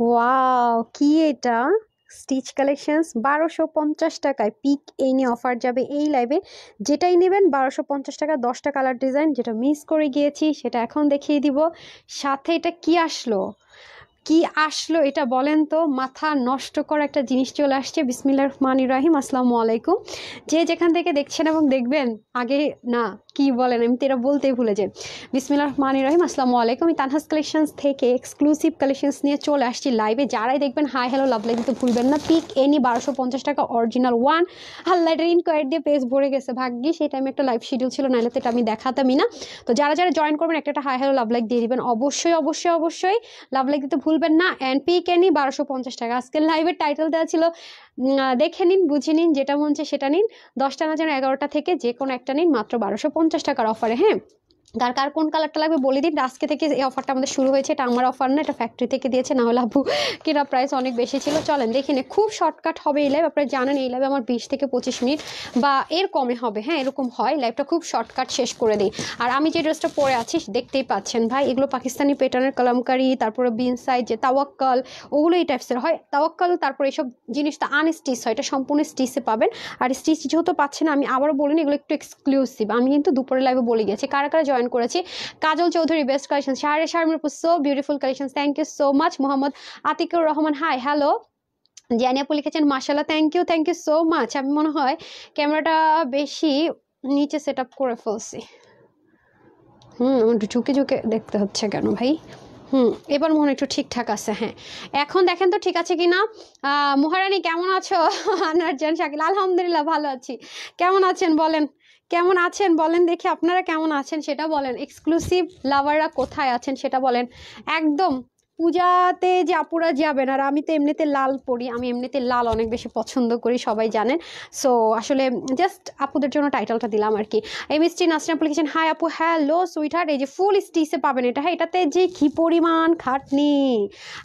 Wow! কি এটা? Stitch collections ১২৫০ টাকায় পিক এই নিয়ে অফার যাবে এই লাইভে। যেটাই নেবেন ১২৫০ টাকা, ১০টা কালার ডিজাইন। যেটা মিস করে গিয়েছি সেটা এখন দেখিয়ে দিব। সাথে এটা কি আসলো? কি আসলো এটা বলেন তো? মাথা নষ্ট করা একটা জিনিস চলে আসছে। বিসমিল্লাহির রহমানির রহিম। আসসালামু আলাইকুম। যে যেখান থেকে দেখছেন এবং দেখবেন, আগে না কি বলেন, আমি তো এটা বলতেই ভুলে যাই। বিসমিল্লাহির রহমানির রহিম। আসসালামু আলাইকুম। আমি তানহাস কালেকশনস থেকে এক্সক্লুসিভ কালেকশনস নিয়ে চলে আসছি লাইভে। যারাই দেখবেন হাই হ্যালো লাভ লাইক দিতে ভুলবেন না। পিক এনি ১২৫০ টাকা অরিজিনাল ওয়ান। হাল্লাইটার ইনকোয়ারি দিয়ে পেজ ভরে গেছে ভাগ্যি। সেই টাইমে একটা লাইভ শিডিউল ছিল, নাহলে তো এটা আমি দেখাতামই না। তো যারা যারা জয়েন করবেন একটা হাই হ্যালো লাভ লাইক দিয়ে দিবেন। অবশ্যই অবশ্যই অবশ্যই লাভ লাইক দিতে ভুলবেন না। অ্যান্ড পিক এনি ১২৫০ টাকা। আজকের লাইভের টাইটেল দেওয়া ছিল দেখে নিন, বুঝে নিন, যেটা মন চায় সেটা নিন। 10টা না যেন 11টা থেকে যে কোনো একটা নিন, মাত্র ১২৫০ টাকার অফারে। হ্যাঁ, কার কার কোন কালারটা লাগবে বলে দিন। আজকে থেকে এই অফারটা আমাদের শুরু হয়েছে। এটা আমার অফার না, এটা ফ্যাক্টরি থেকে দিয়েছে, না হলে আপু কিনা প্রাইস অনেক বেশি ছিল। চলেন দেখে নে, খুব শর্টকাট হবে এই লাইভ। আপনারা জানেন এই লাইভে আমার 20 থেকে 25 মিনিট বা এর কমে হবে। হ্যাঁ, এরকম হয়। লাইভটা খুব শর্টকাট শেষ করে দিই। আর আমি যে ড্রেসটা পরে আছি দেখতেই পাচ্ছেন ভাই, এগুলো পাকিস্তানি প্যাটার্নের কলমকারি, তারপরে বিন সাইজ যে তাওয়াক্কাল, ওগুলো এই টাইপসের হয়। তাওয়াক্কাল তারপরে এইসব জিনিসটা আনস্টিচ হয়, এটা সম্পূর্ণ স্টিচে পাবেন। আর স্টিচ যেহেতু পাচ্ছেন, আমি আবারও বলিনি, এগুলো একটু এক্সক্লুসিভ। আমি কিন্তু দুপুরে লাইভে বলে গেছি কারা কারা জয়েন করেছি। Kajal Chowdhury, best collection. শারমিরপুর, so beautiful collection, thank you so much. Mohammad Atiqur Rahman, hi hello. জানি আপু লিখেছেন মাশাআল্লাহ, থ্যাংক ইউ সো মাচ। আমি মনে হয় ক্যামেরাটা বেশি নিচে সেট আপ করে ফেলছি। একটু ঝুঁকে ঝুঁকে দেখতে হচ্ছে কেন ভাই? এবার মনে হয় একটু ঠিকঠাক আছে। হ্যাঁ, এখন দেখেন তো ঠিক আছে কিনা। মহারানী কেমন আছো? আনার জান শাকিল, আলহামদুলিল্লাহ ভালো আছি। কেমন আছেন বলেন? কেমন আছেন বলেন দেখি, আপনারা কেমন আছেন সেটা বলেন। এক্সক্লুসিভ লাভাররা কোথায় আছেন সেটা বলেন। একদম পূজাতে যে আপুরা যাবেন, আর আমি তো এমনিতে লাল পরি, আমি এমনিতে লাল অনেক বেশি পছন্দ করি, সবাই জানেন। সো আসলে জাস্ট আপুদের জন্য টাইটেলটা দিলাম আর কি। এমএসটি নাসরিন আপু লিখেছেন হাই আপু, হ্যালো সুইটহার্ট। এই যে ফুল স্টিচে পাবেন এটা। হ্যাঁ, এটাতে যে কি পরিমাণ খাটনি।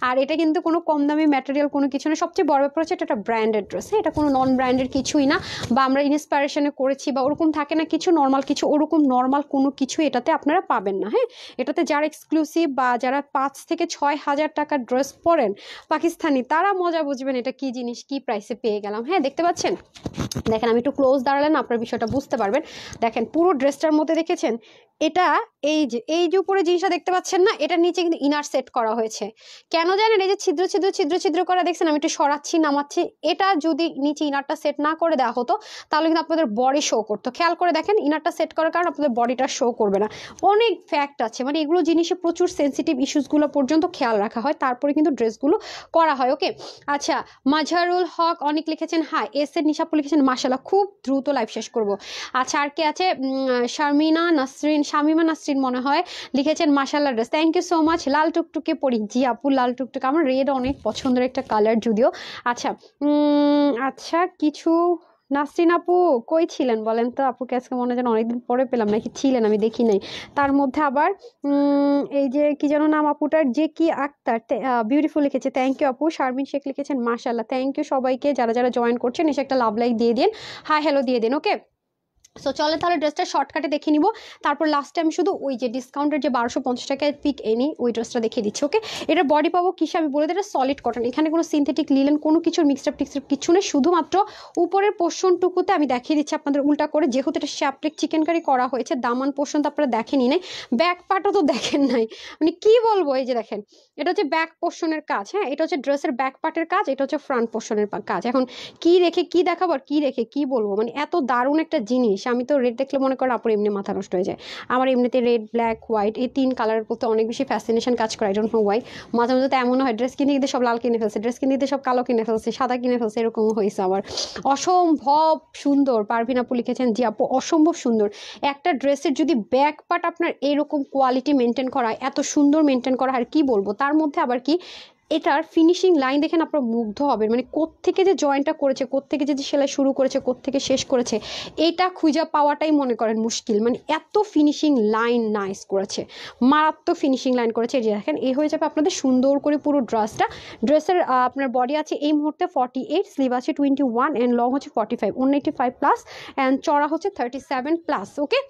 আর এটা কিন্তু কোনো কম দামি ম্যাটেরিয়াল কোনো কিছু না। সবচেয়ে বড় ব্যাপার হচ্ছে এটা একটা ব্র্যান্ডেড ড্রেস। হ্যাঁ, এটা কোনো নন ব্র্যান্ডেড কিছুই না, বা আমরা ইন্সপিরেশনে করেছি বা ওরকম থাকে না কিছু নর্মাল কিছু, ওরকম নর্মাল কোনো কিছু এটাতে আপনারা পাবেন না। হ্যাঁ, এটাতে যারা এক্সক্লুসিভ বা যারা 5 থেকে 6 হাজার টাকার ড্রেস পরেন পাকিস্তানি, তারা মজা বুঝবেন এটা কি জিনিস, কি প্রাইসে পেয়ে গেলাম। হ্যাঁ, দেখতে পাচ্ছেন, দেখেন আমি একটু ক্লোজ দাঁড়ালেন আপনার বিষয়টা বুঝতে পারবেন। দেখেন পুরো ড্রেসটার মধ্যে দেখেছেন এটা, এই যে উপরে জিনিসটা দেখতে পাচ্ছেন না, এটার নিচে কিন্তু ইনার সেট করা হয়েছে। কেন জানেন? এই যে ছিদ্র ছিদ্র ছিদ্র ছিদ্র করা দেখছেন, আমি একটু সরাচ্ছি নামাচ্ছি। এটা যদি নিচে ইনারটা সেট না করে দেওয়া হতো তাহলে কিন্তু আপনাদের বডি শো করতো। খেয়াল করে দেখেন, ইনারটা সেট করার কারণে আপনাদের বডিটা শো করবে না। অনেক ফ্যাক্ট আছে, মানে এগুলো জিনিসে প্রচুর সেন্সিটিভ ইস্যুসগুলো পর্যন্ত খেয়াল রাখা হয়, তারপরে কিন্তু ড্রেসগুলো করা হয়। ওকে, আচ্ছা। মাঝারুল হক অনেক লিখেছেন হাই। এস এর নিশাপু লিখেছেন মাশাআল্লাহ, খুব দ্রুত লাইভ শেষ করব। আচ্ছা, আর কে আছে? শামিমা নাসরিন মনে হয় লিখেছেন মাশাআল্লাহ dress, thank you so much. লাল টুকটুকে পরি, জি আপু লাল টুকটুকে আমার রেড অনেক পছন্দের একটা কালার যদিও। আচ্ছা, আচ্ছা কিছু। নাসরিন আপু কই ছিলেন বলেন তো? আপুকে আজকে মনে হয় যেন অনেকদিন পরে পেলাম, নাকি ছিলেন আমি দেখি নাই। তার মধ্যে আবার এই যে কি যেন নাম আপুটার, যে কি আক্তার, বিউটিফুল লিখেছে, থ্যাংক ইউ আপু। শারমিন শেখ লিখেছেন মাশাআল্লাহ, থ্যাংক ইউ সবাইকে যারা যারা জয়েন করছেন। এসে একটা লাভ লাইক দিয়ে দিন, হাই হ্যালো দিয়ে দিন। ওকে, সো চলে তাহলে ড্রেসটা শর্টকাটে দেখে নিব। তারপর লাস্টে আমি শুধু ওই যে ডিসকাউন্টের যে 1250 টাকায় পিক এনি ওই ড্রেসটা দেখিয়ে দিচ্ছি। ওকে, এটা বডি পাবো কিসে আমি বলে দিই, এটা সলিড কটন। এখানে কোনো সিনথেটিক লিলেন কোনো কিছুর মিক্সড আপ টিক্সড কিছু নেই, শুধুমাত্র উপরের পোর্শনটুকুতে আমি দেখিয়ে দিচ্ছি আপনাদের উল্টা করে, যেহেতু এটা শ্যাপলিক চিকেন কারি করা হয়েছে। দামান পোর্শন তো আপনারা দেখেনই নাই, ব্যাক পার্টও তো দেখেন নাই, মানে কি বলবো। এই যে দেখেন, এটা হচ্ছে ব্যাক পোর্শনের কাজ। হ্যাঁ, এটা হচ্ছে ড্রেসের ব্যাক পার্টের কাজ, এটা হচ্ছে ফ্রন্ট পোর্শনের কাজ। এখন কি রেখে কি দেখাবো আর কি রেখে কি বলবো, মানে এত দারুণ একটা জিনিস। আমি তো রেড দেখলে মনে করেন আপুর এমনি মাথা নষ্ট হয়ে যায়। আমার এমনিতে রেড, ব্ল্যাক, হোয়াইট এই 3 কালারের প্রতি অনেক বেশি ফ্যাসিনেশন কাজ করে। I don't know Y. মাঝে মাঝে তো এমন হয় ড্রেস কিনে দিতে সব লাল কিনে ফেলছে, ড্রেস কিনে দিতে সব কালো কিনে ফেলছে, সাদা কিনে ফেলছে, এরকম হয়েছে আমার। অসম্ভব সুন্দর। পারভিন আপু লিখেছেন জি আপু অসম্ভব সুন্দর। একটা ড্রেসের যদি ব্যাক পার্ট আপনার এরকম কোয়ালিটি মেনটেন করা, এত সুন্দর মেনটেন করা, আর কি বলবো। তার মধ্যে আবার কি, এটার ফিনিশিং লাইন দেখেন আপনারা মুগ্ধ হবেন। মানে কোত্থেকে যে জয়েন্টটা করেছে, কোত্থেকে যে সেলাই শুরু করেছে, কোত্থেকে শেষ করেছে, এটা খুঁজে পাওয়াটাই মনে করেন মুশকিল। মানে এত ফিনিশিং লাইন নাইস করেছে, মারাত্মক ফিনিশিং লাইন করেছে। এই যে দেখেন, এই হয়ে যাবে আপনাদের সুন্দর করে পুরো ড্রেসটা। ড্রেসের আপনার বডি আছে এই মুহূর্তে 48, স্লিভ আছে 21 অ্যান্ড লং হচ্ছে 45, 185 প্লাস অ্যান্ড চড়া হচ্ছে 37 প্লাস। ওকে,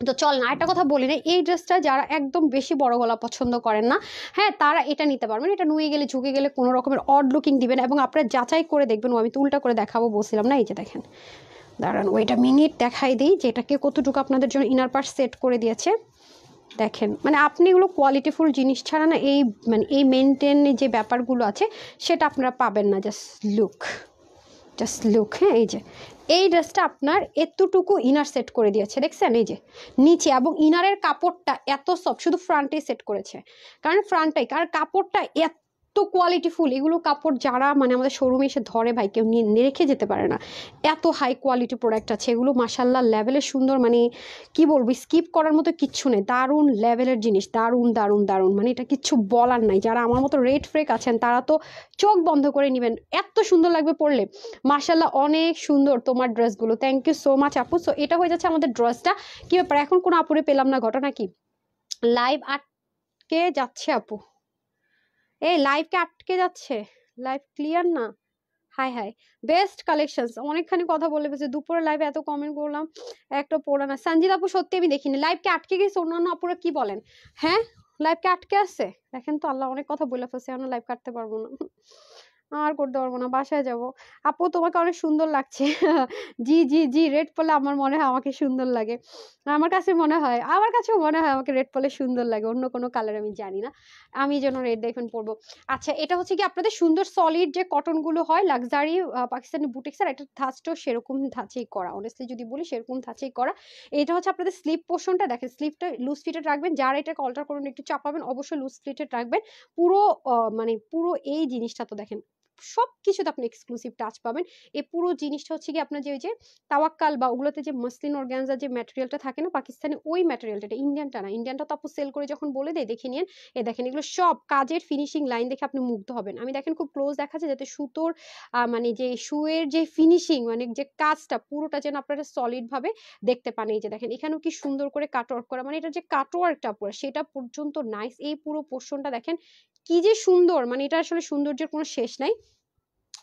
তো চল না একটা কথা বলি না, এই ড্রেসটা যারা একদম বেশি বড় গলা পছন্দ করেন না, হ্যাঁ তারা এটা নিতে পারবেন। এটা নুয়ে গেলে ঝুঁকে গেলে কোনো রকমের অড লুকিং দিবেন, এবং আপনারা যাচাই করে দেখবেন। আমি তো উল্টা করে দেখাবো বলছিলাম না, এই যে দেখেন, দাঁড়ান ওইটা মিনিট দেখাই দিই যে এটাকে কতটুকু আপনাদের জন্য ইনার পার্ট সেট করে দিয়েছে। দেখেন মানে আপনি এগুলো কোয়ালিটিফুল জিনিস ছাড়া না এই মানে এই মেনটেন যে ব্যাপারগুলো আছে সেটা আপনারা পাবেন না। জাস্ট লুক হ্যাঁ, এই যে এই ড্রেসটা আপনার এতটুকু ইনার সেট করে দিয়েছে দেখছেন, এই যে নিচে, এবং ইনারের কাপড়টা এত সফট, শুধু ফ্রন্টে সেট করেছে কারণ ফ্রন্টটাই, কারণ কাপড়টা এত কোয়ালিটিফুল। এগুলো কাপড় যারা মানে আমাদের শোরুমে এসে ধরে ভাই কেউ নিয়ে রেখে যেতে পারে না, এত হাই কোয়ালিটি প্রোডাক্ট আছে এগুলো, মাসাল্লাহ লেভেলের সুন্দর, মানে কি বলবো, স্কিপ করার মতো কিচ্ছু নেই, দারুণ লেভেলের জিনিস, দারুণ দারুণ দারুণ, মানে এটা কিচ্ছু বলার নাই। যারা আমার মতো রেড ফ্রেক আছেন তারা তো চোখ বন্ধ করে নেবেন, এত সুন্দর লাগবে পরলে। মাশাল্লাহ অনেক সুন্দর তোমার ড্রেসগুলো, থ্যাংক ইউ সো মাচ আপু। সো এটা হয়ে যাচ্ছে আমাদের ড্রেসটা। কি ব্যাপার এখন কোনো আপুরে পেলাম না, ঘটনা কি? লাইভ আটকে যাচ্ছে আপু, এই লাইভকে আটকে যাচ্ছে, লাইভ ক্লিয়ার না। হাই হাই, বেস্ট কালেকশনস, অনেকখানি কথা বলে ফেলছে, দুপুরে লাইভে এত কমেন্ট করলাম একটা পড়া না। সঞ্জিত আপু সত্যি আমি দেখিনি, লাইভকে আটকে গেছে, অন্যান্য আপুরা কি বলেন? হ্যাঁ লাইভকে আটকে আছে, দেখেন তো আল্লাহ, অনেক কথা বলে ফেলছে, এখন লাইভ কাটতে পারবো না, আর করতে পারবো না, বাসায় যাব। আপু তোমাকে অনেক সুন্দর লাগছে। জি জি জি, রেড পরলে আমার মনে হয় আমাকে সুন্দর লাগে, আমার কাছে মনে হয়, আমার কাছেও মনে হয় আমাকে রেড পরলে সুন্দর লাগে, অন্য কোনো কালার আমি জানি না, আমি যেন রেড দেখুন পরবো। আচ্ছা এটা হচ্ছে কি আপনাদের সুন্দর সলিড যে কটন গুলো হয় লাক্সারি পাকিস্তানি বুটিক্সের, এটা ধাঁচটাও সেরকম ধাঁচেই করা, অনেস্টলি যদি বলি সেরকম ধাঁচেই করা। এটা হচ্ছে আপনাদের স্লিপ পোর্শনটা, দেখেন স্লিপটা লুজ ফিটেড রাখবেন, যারা এটাকে অল্টার করুন একটু চাপাবেন অবশ্যই লুজ ফিটেড রাখবেন। পুরো মানে পুরো এই জিনিসটা তো দেখেন সবকিছুতে আপনি এক্সক্লুসিভ টাচ পাবেন। এই পুরো জিনিসটা হচ্ছে কি আপনার যে ওই যে তাওয়াক্কাল বা ওগুলোতে যে মসলিন অর্গানজা যে ম্যাটেরিয়ালটা থাকে না পাকিস্তানি, ওই ম্যাটেরিয়ালটা, ইন্ডিয়ানটা না, ইন্ডিয়ানটা তো আপু সেল করে যখন বলে দেয় দেখে নিন, এ দেখেন এগুলো সব কাজের ফিনিশিং লাইন দেখে আপনি মুগ্ধ হবেন। আমি দেখেন খুব ক্লোজ দেখাচ্ছে যাতে সুতোর মানে যে শুয়ের যে ফিনিশিং মানে যে কাজটা পুরোটা যেন আপনারা সলিড ভাবে দেখতে পান। এই যে দেখেন এখানেও কি সুন্দর করে কাটওয়ার্ক করা, মানে এটা যে কাটওয়ার্কটা পুরো সেটা পর্যন্ত নাইস। এই পুরো পোর্শনটা দেখেন কি যে সুন্দর, মানে এটা আসলে সৌন্দর্যের কোনো শেষ নাই।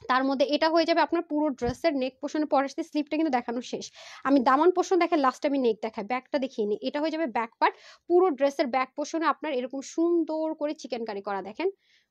তার মধ্যে এটা হয়ে যাবে আপনার পুরো ড্রেসের নেক পোর্শনে, পরে আসতে স্লিপটা কিন্তু দেখানো শেষ, আমি দামান পোর্শন দেখেন লাস্ট আমি নেক দেখাই, ব্যাকটা দেখিয়ে নিই। এটা হয়ে যাবে ব্যাক পার্ট, পুরো ড্রেসের ব্যাক পোর্শনে আপনার এরকম সুন্দর করে চিকেন কারি করা, দেখেন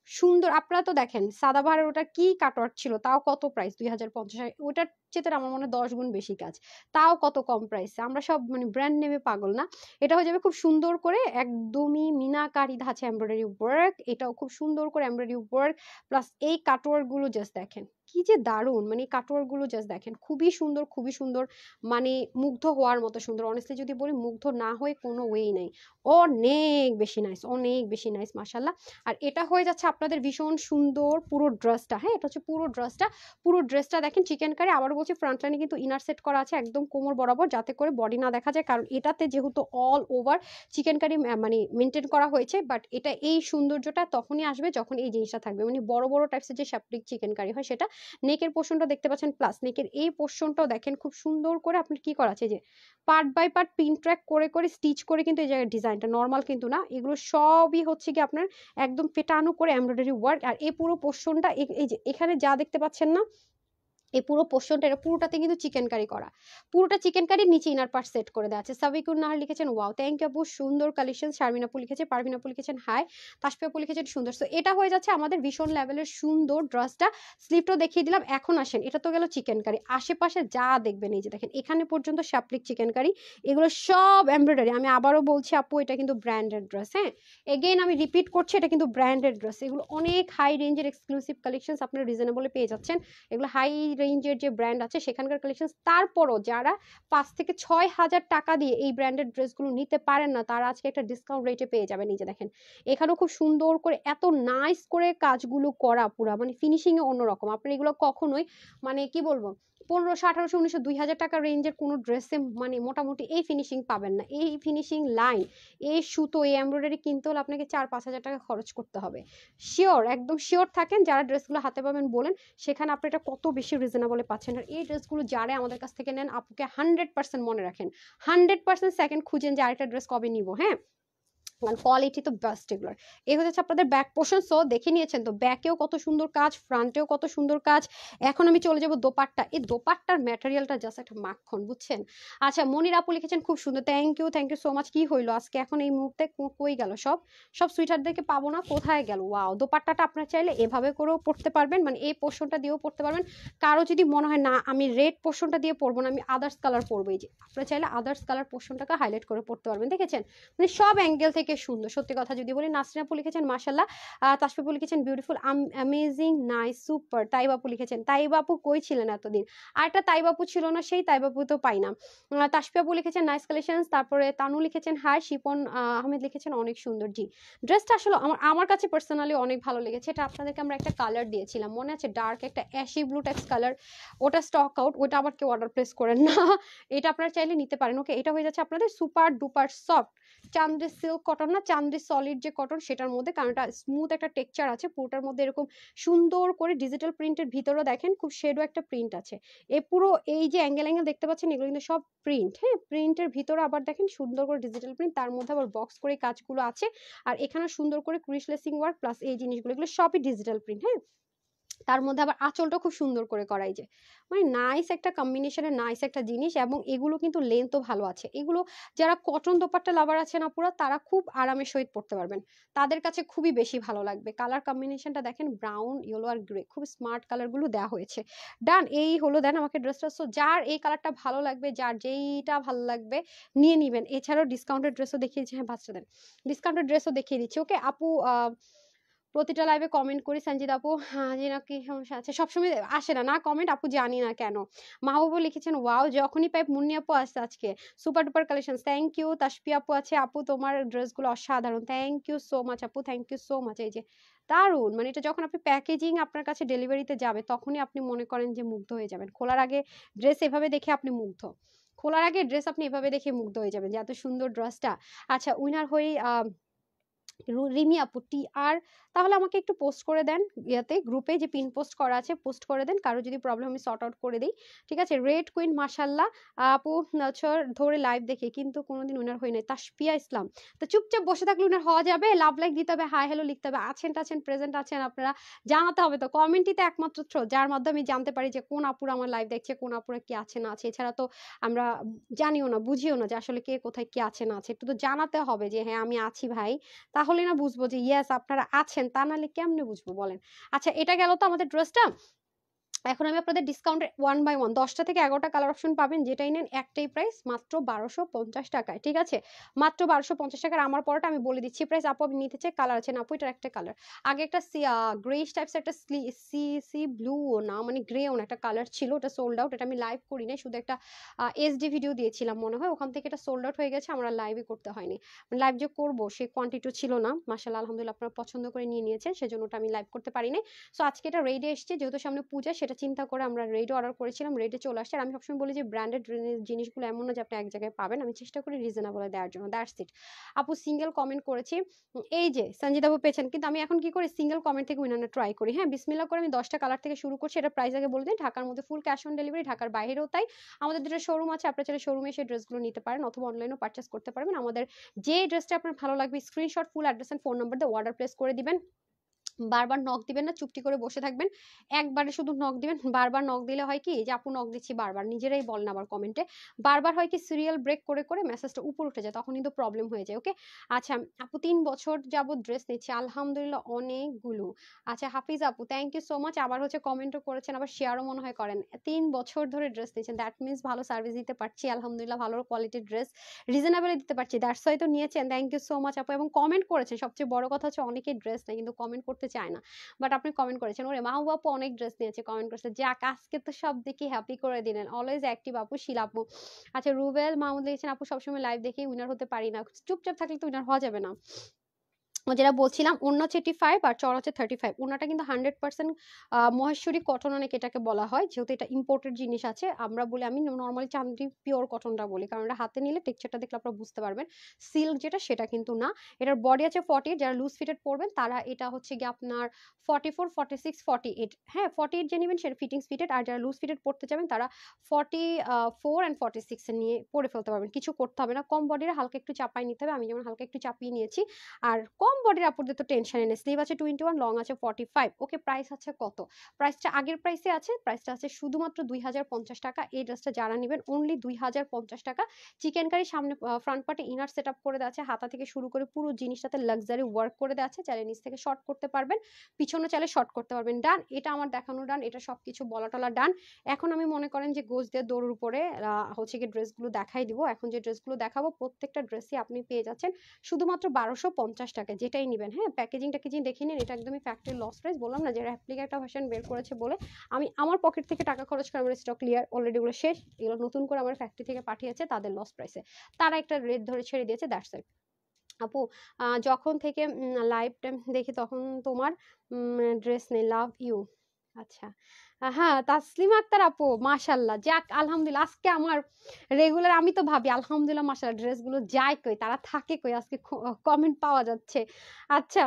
সুন্দর। আপনারা তো দেখেন সাদাবাহারের ওটা কি কাটওয়ার্ক ছিল, তাও কত প্রাইস 2050, ওটার চেয়ে আমার মনে হয় 10 গুণ বেশি কাজ, তাও কত কম প্রাইসে। আমরা সব মানে ব্র্যান্ড নেমে পাগল না। এটা হয়ে যাবে খুব সুন্দর করে একদমই মিনাকারি ধাঁচে এমব্রয়ডারি ওয়ার্ক, এটাও খুব সুন্দর করে এমব্রয়ডারি ওয়ার্ক প্লাস এই কাটওয়ার্ক গুলো জাস্ট দেখেন কি যে দারুণ, মানে কাটওয়ার্ক গুলো জাস্ট দেখেন খুবই সুন্দর, খুবই সুন্দর, মানে মুগ্ধ হওয়ার মতো সুন্দর। অনেস্টলি যদি বলি মুগ্ধ না হয়ে কোনো ওয়েই নাই, অনেক বেশি নাইস, অনেক বেশি নাইস মাশাল্লাহ। আর এটা হয়ে যাচ্ছে আপনাদের ভীষণ সুন্দর পুরো ড্রেসটা, হ্যাঁ এটা হচ্ছে পুরো ড্রেসটা। পুরো ড্রেসটা দেখেন চিকেন কারি, আবার বলছি ফ্রন্ট লাইনে কিন্তু ইনার সেট করা আছে একদম কোমর বরাবর, যাতে করে বডি না দেখা যায়, কারণ এটাতে যেহেতু অল ওভার চিকেন কারি মানে মেনটেন করা হয়েছে। বাট এটা এই সৌন্দর্যটা তখনই আসবে যখন এই জিনিসটা থাকবে, মানে বড় বড় টাইপসের যে শ্যাপলিক চিকেন কারি হয় সেটা। নেকের পোর্শনটা দেখতে পাচ্ছেন, প্লাস নেকের এই পোর্শনটাও দেখেন খুব সুন্দর করে আপনার কি করা আছে, যে part by part pin track করে করে স্টিচ করে কিন্তু এই জায়গায় ডিজাইনটা নর্মাল কিন্তু না, এগুলো সবই হচ্ছে কি আপনার একদম পেটানো করে এমব্রয়ডারি ওয়ার্ক। আর এই পুরো পোর্শনটা এই যে এখানে যা দেখতে পাচ্ছেন না, এই পুরো পোর্শনটা এটা পুরোটাতে কিন্তু চিকেন কারি করা, পুরোটা চিকেন কারির নিচে ইনার পার্ট সেট করে দেওয়া আছে। সাবিকুর নাহার লিখেছেন ওয়াও, থ্যাংক ইউ আপু, সুন্দর কালেকশন। শারমিন আপু লিখেছে, পারভিন আপু লিখেছেন হাই, তাসফি আপু লিখেছেন সুন্দর। সো এটা হয়ে যাচ্ছে আমাদের ভীষণ লেভেলের সুন্দর ড্রেসটা। স্লিভটাও দেখিয়ে দিলাম। এখন আসেন, এটা তো গেল চিকেন কারি, আশেপাশে যা দেখবেন এই যে দেখেন এখানে পর্যন্ত শ্যাপলিক চিকেন কারি, এগুলো সব এমব্রয়ডারি। আমি আবারও বলছি আপু এটা কিন্তু ব্র্যান্ডেড ড্রেস, হ্যাঁ এগেইন আমি রিপিট করছি এটা কিন্তু ব্র্যান্ডেড ড্রেস। এগুলো অনেক হাই রেঞ্জের এক্সক্লুসিভ কালেকশন, আপনারা রিজনেবলে পেয়ে যাচ্ছেন। এগুলো হাই রেঞ্জের যে ব্র্যান্ড আছে সেখানকার কালেকশন। তারপরও যারা 5 থেকে 6 হাজার টাকা দিয়ে এই ব্র্যান্ডেড ড্রেসগুলো নিতে পারেন না, তারা আজকে একটা ডিসকাউন্ট রেটে পেয়ে যাবেন। এই যে দেখেন এখানেও খুব সুন্দর করে এত নাইস করে কাজগুলো করা, পুরা মানে ফিনিশিং এ অন্যরকম। আপনি এগুলো কখনোই মানে কি বলবো 1500, 1800, 1900, 2000 টাকা রেঞ্জের কোনো ড্রেসে মানে মোটামুটি এই ফিনিশিং পাবেন না। এই ফিনিশিং লাইন, এই সুতো, এই এমব্রয়ডারি কিনতে হলে আপনাকে 4-5 হাজার টাকা খরচ করতে হবে। শিওর, একদম শিওর থাকেন যারা ড্রেসগুলো হাতে পাবেন বলেন, সেখানে আপনি এটা কত বেশি রিজনেবলে পাচ্ছেন। আর এই ড্রেসগুলো যারা আমাদের কাছ থেকে নেন আপুকে 100% মনে রাখেন, 100% সেকেন্ড খুঁজেন যে আরেকটা ড্রেস কবে নিব। হ্যাঁ মানে কোয়ালিটি তো বেস্ট এগুলোর। এই হচ্ছে আপনাদের ব্যাক পোর্শন। সো দেখে নিয়েছেন তো ব্যাকেও কত সুন্দর কাজ, ফ্রন্টেও কত সুন্দর কাজ। এখন আমি চলে যাব দোপাট্টা। এই দোপাট্টার ম্যাটেরিয়ালটা জাস্ট একটা মাখন, বুঝছেন? আচ্ছা, মনির আপু লিখেছেন খুব সুন্দর, থ্যাংক ইউ সো মাচ। কি হইলো আজকে এখন এই মুহূর্তে, কই গেল সব? সব সুইটারদেরকে পাবো না, কোথায় গেল? ওয়াও, দোপাট্টাটা আপনারা চাইলে এভাবে করেও পড়তে পারবেন, মানে এই পোর্শনটা দিয়েও পড়তে পারবেন। কারো যদি মনে হয় না আমি রেড পোর্শনটা দিয়ে পড়বো না, আমি আদার্স কালার পরবো, এই যে আপনারা চাইলে আদার্স কালার পোর্শনটাকে হাইলাইট করে পড়তে পারবেন। দেখেছেন, মানে সব অ্যাঙ্গেল থেকে সুন্দর। সত্যি কথা যদি বলি, নাসরিন আপু লিখেছেন মাশাল্লাহ, তাসফি আপু লিখেছেন beautiful, amazing, nice, super. Taiba আপু লিখেছেন, তাইবা আপু কই ছিলেন এতদিন? আর একটা তাইবা আপু ছিল না, সেই তাইবা আপু তো পাই না। তাসফি আপু লিখেছেন নাইস কালেকশন। তারপরে তানু লিখেছেন হাই, শিপন আহমেদ লিখেছেন অনেক সুন্দর। জি, ড্রেসটা আসলে আমার কাছে পার্সোনালি অনেক ভালো লেগেছে। এটা আপনাদেরকে আমরা একটা কালার দিয়েছিলাম, মনে আছে? ডার্ক একটা অ্যাশি ব্লু টাইপস কালার, ওটা স্টক আউট, ওটা আবার কেউ অর্ডার প্লেস করেন না। এটা আপনারা চাইলে নিতে পারেন। ওকে, এটা হয়ে যাচ্ছে আপনাদের super duper soft Chanderi silk cotton, না চান্দ্রি সলিড যে কটন সেটার মধ্যে, কারণ এটা স্মুথ একটা টেক্সচার আছে পুরোটার মধ্যে। এরকম সুন্দর করে ডিজিটাল প্রিন্টের ভিতরেও দেখেন খুব শেডো একটা প্রিন্ট আছে। এই পুরো এই যে অ্যাঙ্গেল দেখতে পাচ্ছেন, এগুলো কিন্তু সব প্রিন্ট। হ্যাঁ, প্রিন্টের ভিতরে আবার দেখেন সুন্দর করে ডিজিটাল প্রিন্ট, তার মধ্যে আবার বক্স করে কাজগুলো আছে। আর এখানে সুন্দর করে ক্রিস লেসিং ওয়ার্ক প্লাস এই জিনিসগুলো, এগুলো সবই ডিজিটাল প্রিন্ট। হ্যাঁ, তার মধ্যে আবার আঁচলটা খুব সুন্দর করে করাই যায়, মানে নাইস একটা কম্বিনেশনের নাইস একটা জিনিস। এবং এগুলো কিন্তু লেন্থও ভালো আছে। এগুলো যারা কটন দোপাট্টা লাভার আছে না পুরো, তারা খুব আরামের সহিত পড়তে পারবেন, তাদের কাছে খুবই বেশি ভালো লাগবে। কালার কম্বিনেশনটা দেখেন, ব্রাউন, ইয়েলো আর গ্রে, খুব স্মার্ট কালার গুলো দেওয়া হয়েছে। ডান, এই হলো দেন আমাকে ড্রেসটা। সো যার এই কালারটা ভালো লাগবে, যার যেইটা ভালো লাগবে নিয়ে নিবেন। এছাড়াও ডিসকাউন্টেড ড্রেসও দেখিয়ে দিচ্ছি। হ্যাঁ, বাচ্চাদের ডিসকাউন্টেড ড্রেসও দেখিয়ে দিচ্ছি। ওকে আপু, প্রতিটা লাইভে কমেন্ট করি সঞ্জিত আপু, হ্যাঁ যে নাকি সমস্যা আছে, সবসময় আসে না কমেন্ট আপু, জানি না কেন। মাহবুবু লিখেছেন ওয়াও, যখনই পাই মুন্নি আপু আসছে আজকে, super duper collection, thank you. Taspi আপু আছে, আপু তোমার ড্রেসগুলো অসাধারণ, থ্যাংক ইউ সো মাচ আপু, থ্যাংক ইউ সো মাচ। এই যে দারুন, মানে এটা যখন আপনি প্যাকেজিং আপনার কাছে ডেলিভারিতে যাবে, তখনই আপনি মনে করেন যে মুগ্ধ হয়ে যাবেন। খোলার আগে ড্রেস এভাবে দেখে আপনি মুগ্ধ, খোলার আগে ড্রেস আপনি এভাবে দেখে মুগ্ধ হয়ে যাবেন যে এত সুন্দর ড্রেসটা। আচ্ছা, উইনার হয়ে রিমি আপু টি আর, তাহলে আমাকে একটু পোস্ট করে দেন ইয়াতে, গ্রুপে যে পিন পোস্ট করা আছে পোস্ট করে দেন, কারো যদি প্রবলেম আমি সর্ট আউট করে দিই। ঠিক আছে, রেড কুইন মাশাল্লাহ আপু, বছর ধরে লাইভ দেখে কিন্তু কোনোদিন উইনার হয় নাই। তাসপিয়া ইসলাম, তো চুপচাপ বসে থাকলে উইনার হওয়া যাবে? লাভ লাইক দিতে হবে, হাই হ্যালো লিখতে হবে, আছেন টাছেন প্রেজেন্ট আছেন আপনারা জানাতে হবে। তো কমেন্টই তো একমাত্র থ্রো যার মাধ্যমে আমি জানতে পারি যে কোন আপুরা আমার লাইভ দেখছে, কোন আপুরা কি আছে না আছে। এছাড়া তো আমরা জানিও না, বুঝিও না যে আসলে কে কোথায় কি আছে না আছে। একটু তো জানাতে হবে যে হ্যাঁ আমি আছি ভাই, তাহলে না বুঝবো যে ইয়েস আপনারা আছেন, তা নাহলে কেমনে বুঝবো বলেন? আচ্ছা, এটা গেল তো আমাদের ড্রেসটা। এখন আমি আপনাদের ডিসকাউন্টে 1 বাই 1 10টা থেকে 11টা কালার অপশন পাবেন, যেটাই নেন একটাই প্রাইস, মাত্র 1250 টাকায়। ঠিক আছে, মাত্র 1250 টাকার। আমার পরটা আমি বলে দিচ্ছি প্রাইস। আপু আপনি নিতে চাই, কালার আছে না আপু? এটার একটা কালার, আগে একটা গ্রেইশ টাইপস একটা সি সি ব্লু না মানে গ্রে ওন একটা কালার ছিল, ওটা সোল্ড আউট। এটা আমি লাইভ করি নাই, শুধু একটা এসডি ভিডিও দিয়েছিলাম মনে হয়, ওখান থেকে এটা সোল্ড আউট হয়ে গেছে, আমরা লাইভই করতে হয়নি। লাইভ যে করবো সে কোয়ান্টিটি ছিল না। মাশাআল্লাহ, আলহামদুলিল্লাহ আপনারা পছন্দ করে নিয়ে নিয়েছেন, সেজন্য ওটা আমি লাইভ করতে পারিনি। সো আজকে এটা রেডে এসছে, যেহেতু সামনে পূজা, সেটা চিন্তা করে আমরা রেডে অর্ডার করেছিলাম, রেডে চলে আসছে। আর আমি সবসময় বলি যে ব্র্যান্ডেড জিনিসগুলো এমন না যে আপনি এক জায়গায় পাবেন, আমি চেষ্টা করি রিজনেবলে দেওয়ার জন্য, দ্যাটস ইট। আপু সিঙ্গেল কমেন্ট করেছি, এই যে সঞ্জিত আপু পেয়েছেন, কিন্তু আমি এখন কি করি, সিঙ্গেল কমেন্ট থেকে উইনার ট্রাই করি। হ্যাঁ, বিসমিল্লাহ করে আমি 10টা কালার থেকে শুরু করছি। এটা প্রাইস আগে বলে দিই, ঢাকার মধ্যে ফুল ক্যাশ অন ডেলিভারি, ঢাকার বাইরেও তাই। আমাদের দুটো শোরুম আছে, আপনারা চাইলে শোরুমে এসে ড্রেসগুলো নিতে পারেন, অথবা অনলাইনেও পারচেস করতে পারবেন। আমাদের যে ড্রেসটা আপনার ভালো লাগবে screenshot, full address and phone number দিয়ে অর্ডার প্লেস করে দিবেন। বারবার নক দিবেন না, চুপটি করে বসে থাকবেন, একবারে শুধু নক দিবেন। বারবার নক দিলে হয় কি, যে আপু নক দিচ্ছি বারবার, নিজেরাই বলেন আবার কমেন্টে, বারবার হয় কি সিরিয়াল ব্রেক করে করে মেসেজটা উপর উঠে যায়, তখন কিন্তু প্রবলেম হয়ে যায়। ওকে, আচ্ছা আপু 3 বছর যাবত ড্রেস নিচ্ছি, আলহামদুলিল্লাহ অনেকগুলো। আচ্ছা হাফিজ আপু থ্যাংক ইউ সো মাচ, আবার হচ্ছে কমেন্টও করেছেন, আবার শেয়ারও মনে হয় করেন। 3 বছর ধরে ড্রেস নিচ্ছেন, দ্যাট মিনস ভালো সার্ভিস দিতে পারছি আলহামদুলিল্লাহ, ভালো কোয়ালিটির ড্রেস রিজনেবলে দিতে পারছি, দ্যাটস ওয়াই তো নিয়েছেন। থ্যাংক ইউ সো মাচ আপু, এবং কমেন্ট করেছেন। সবচেয়ে বড় কথা হচ্ছে অনেকেই ড্রেস নেয় কিন্তু কমেন্ট করতে চায় না, বাট আপনি কমেন্ট করেছেন। ওরে মাহবুব আপু অনেক ড্রেস নিয়েছে, কমেন্ট করেছে, যাক আজকে তো সব দেখি হ্যাপি করে দিলেন, অলওয়েজ অ্যাক্টিভ আপু, শিলা আপু। আচ্ছা রুবেল মাহমুদ লিখেছেন, আপু সবসময় লাইভ দেখে উইনার হতে পারি না, চুপচাপ থাকলে তো উইনার হওয়া যাবে না। যেটা বলছিলাম ওড়না হচ্ছে 85 আর চড় হচ্ছে 35। ওড়নাটা কিন্তু 100% মহেশ্বরী কটন অনেক এটাকে বলা হয়, যেহেতু এটা ইম্পোর্টেড জিনিস আছে। আমরা বলি, আমি নর্মালি চান্দি পিওর কটনটা বলি, কারণ এটা হাতে নিলে টেক্সচারটা দেখলে আপনারা বুঝতে পারবেন। সিল্ক যেটা সেটা কিন্তু না। এটার বডি আছে 40, যারা লুজ ফিটেড পরবেন তারা এটা হচ্ছে গিয়ে আপনার 44, 46, 48, হ্যাঁ 48 যে নেবেন সেটা ফিটিংস ফিটেড, আর যারা লুজ ফিটেড পড়তে যাবেন তারা 44 অ্যান্ড 46 এ নিয়ে পরে ফেলতে পারবেন, কিছু করতে হবে না। কম বডির হালকা একটু চাপাই নিতে হবে, আমি যেমন হালকা একটু চাপিয়ে নিয়েছি। আর কম বডির আপুদের তো টেনশন নেই, স্লিভ আছে 21, লং আছে 45। ওকে, প্রাইস আছে কত? প্রাইসটা আগের প্রাইসে আছে, প্রাইসটা আছে শুধুমাত্র 2050 টাকা। এই ড্রেসটা যারা নেবেন অনলি 2050 টাকা। চিকেন কারি সামনে ফ্রন্ট পার্টে ইনার সেট আপ করে দেওয়া আছে, হাতা থেকে শুরু করে পুরো জিনিসটাতে লাক্সারি ওয়ার্ক করে দেওয়া আছে, চাইলে নিচ থেকে শর্ট করতে পারবেন, পিছনে চাইলে শর্ট করতে পারবেন। ডান, এটা আমার দেখানো ডান, এটা সবকিছু বলা টলা ডান। এখন আমি মনে করেন যে গোজ দিয়ে দৌড়ের উপরে হচ্ছে কি ড্রেসগুলো দেখাই দিব। এখন যে ড্রেসগুলো দেখাবো প্রত্যেকটা ড্রেসই আপনি পেয়ে যাচ্ছেন শুধুমাত্র 1250 টাকা, যেটাই নেবেন। হ্যাঁ, প্যাকেজিং দেখে নিন, এটা একদমই ফ্যাক্টরি লস প্রাইস। বললাম না যে রেপ্লিকা একটা ভার্সন বের করেছে বলে আমি আমার পকেট থেকে টাকা খরচ করে আমার স্টক ক্লিয়ার অলরেডি, এগুলো শেষ। এগুলো নতুন করে আমার ফ্যাক্টরি থেকে পাঠিয়েছে তাদের লস প্রাইসে, তারা একটা রেট ধরে ছেড়ে দিয়েছে, দ্যাটস ইট। আপু যখন থেকে লাইভ টাইম দেখি তখন তোমার ড্রেস নেই, লাভ ইউ। আচ্ছা, হ্যাঁ তাসলিমা আক্তার আপু, মাশাল্লাহ, যাক আলহামদুলিল্লাহ। আজকে আমার রেগুলার, আমি তো ভাবি আলহামদুলিল্লাহ মাশাল্লাহ ড্রেসগুলো যায় কই, তারা থাকে কই, আজকে কমেন্ট পাওয়া যাচ্ছে। আচ্ছা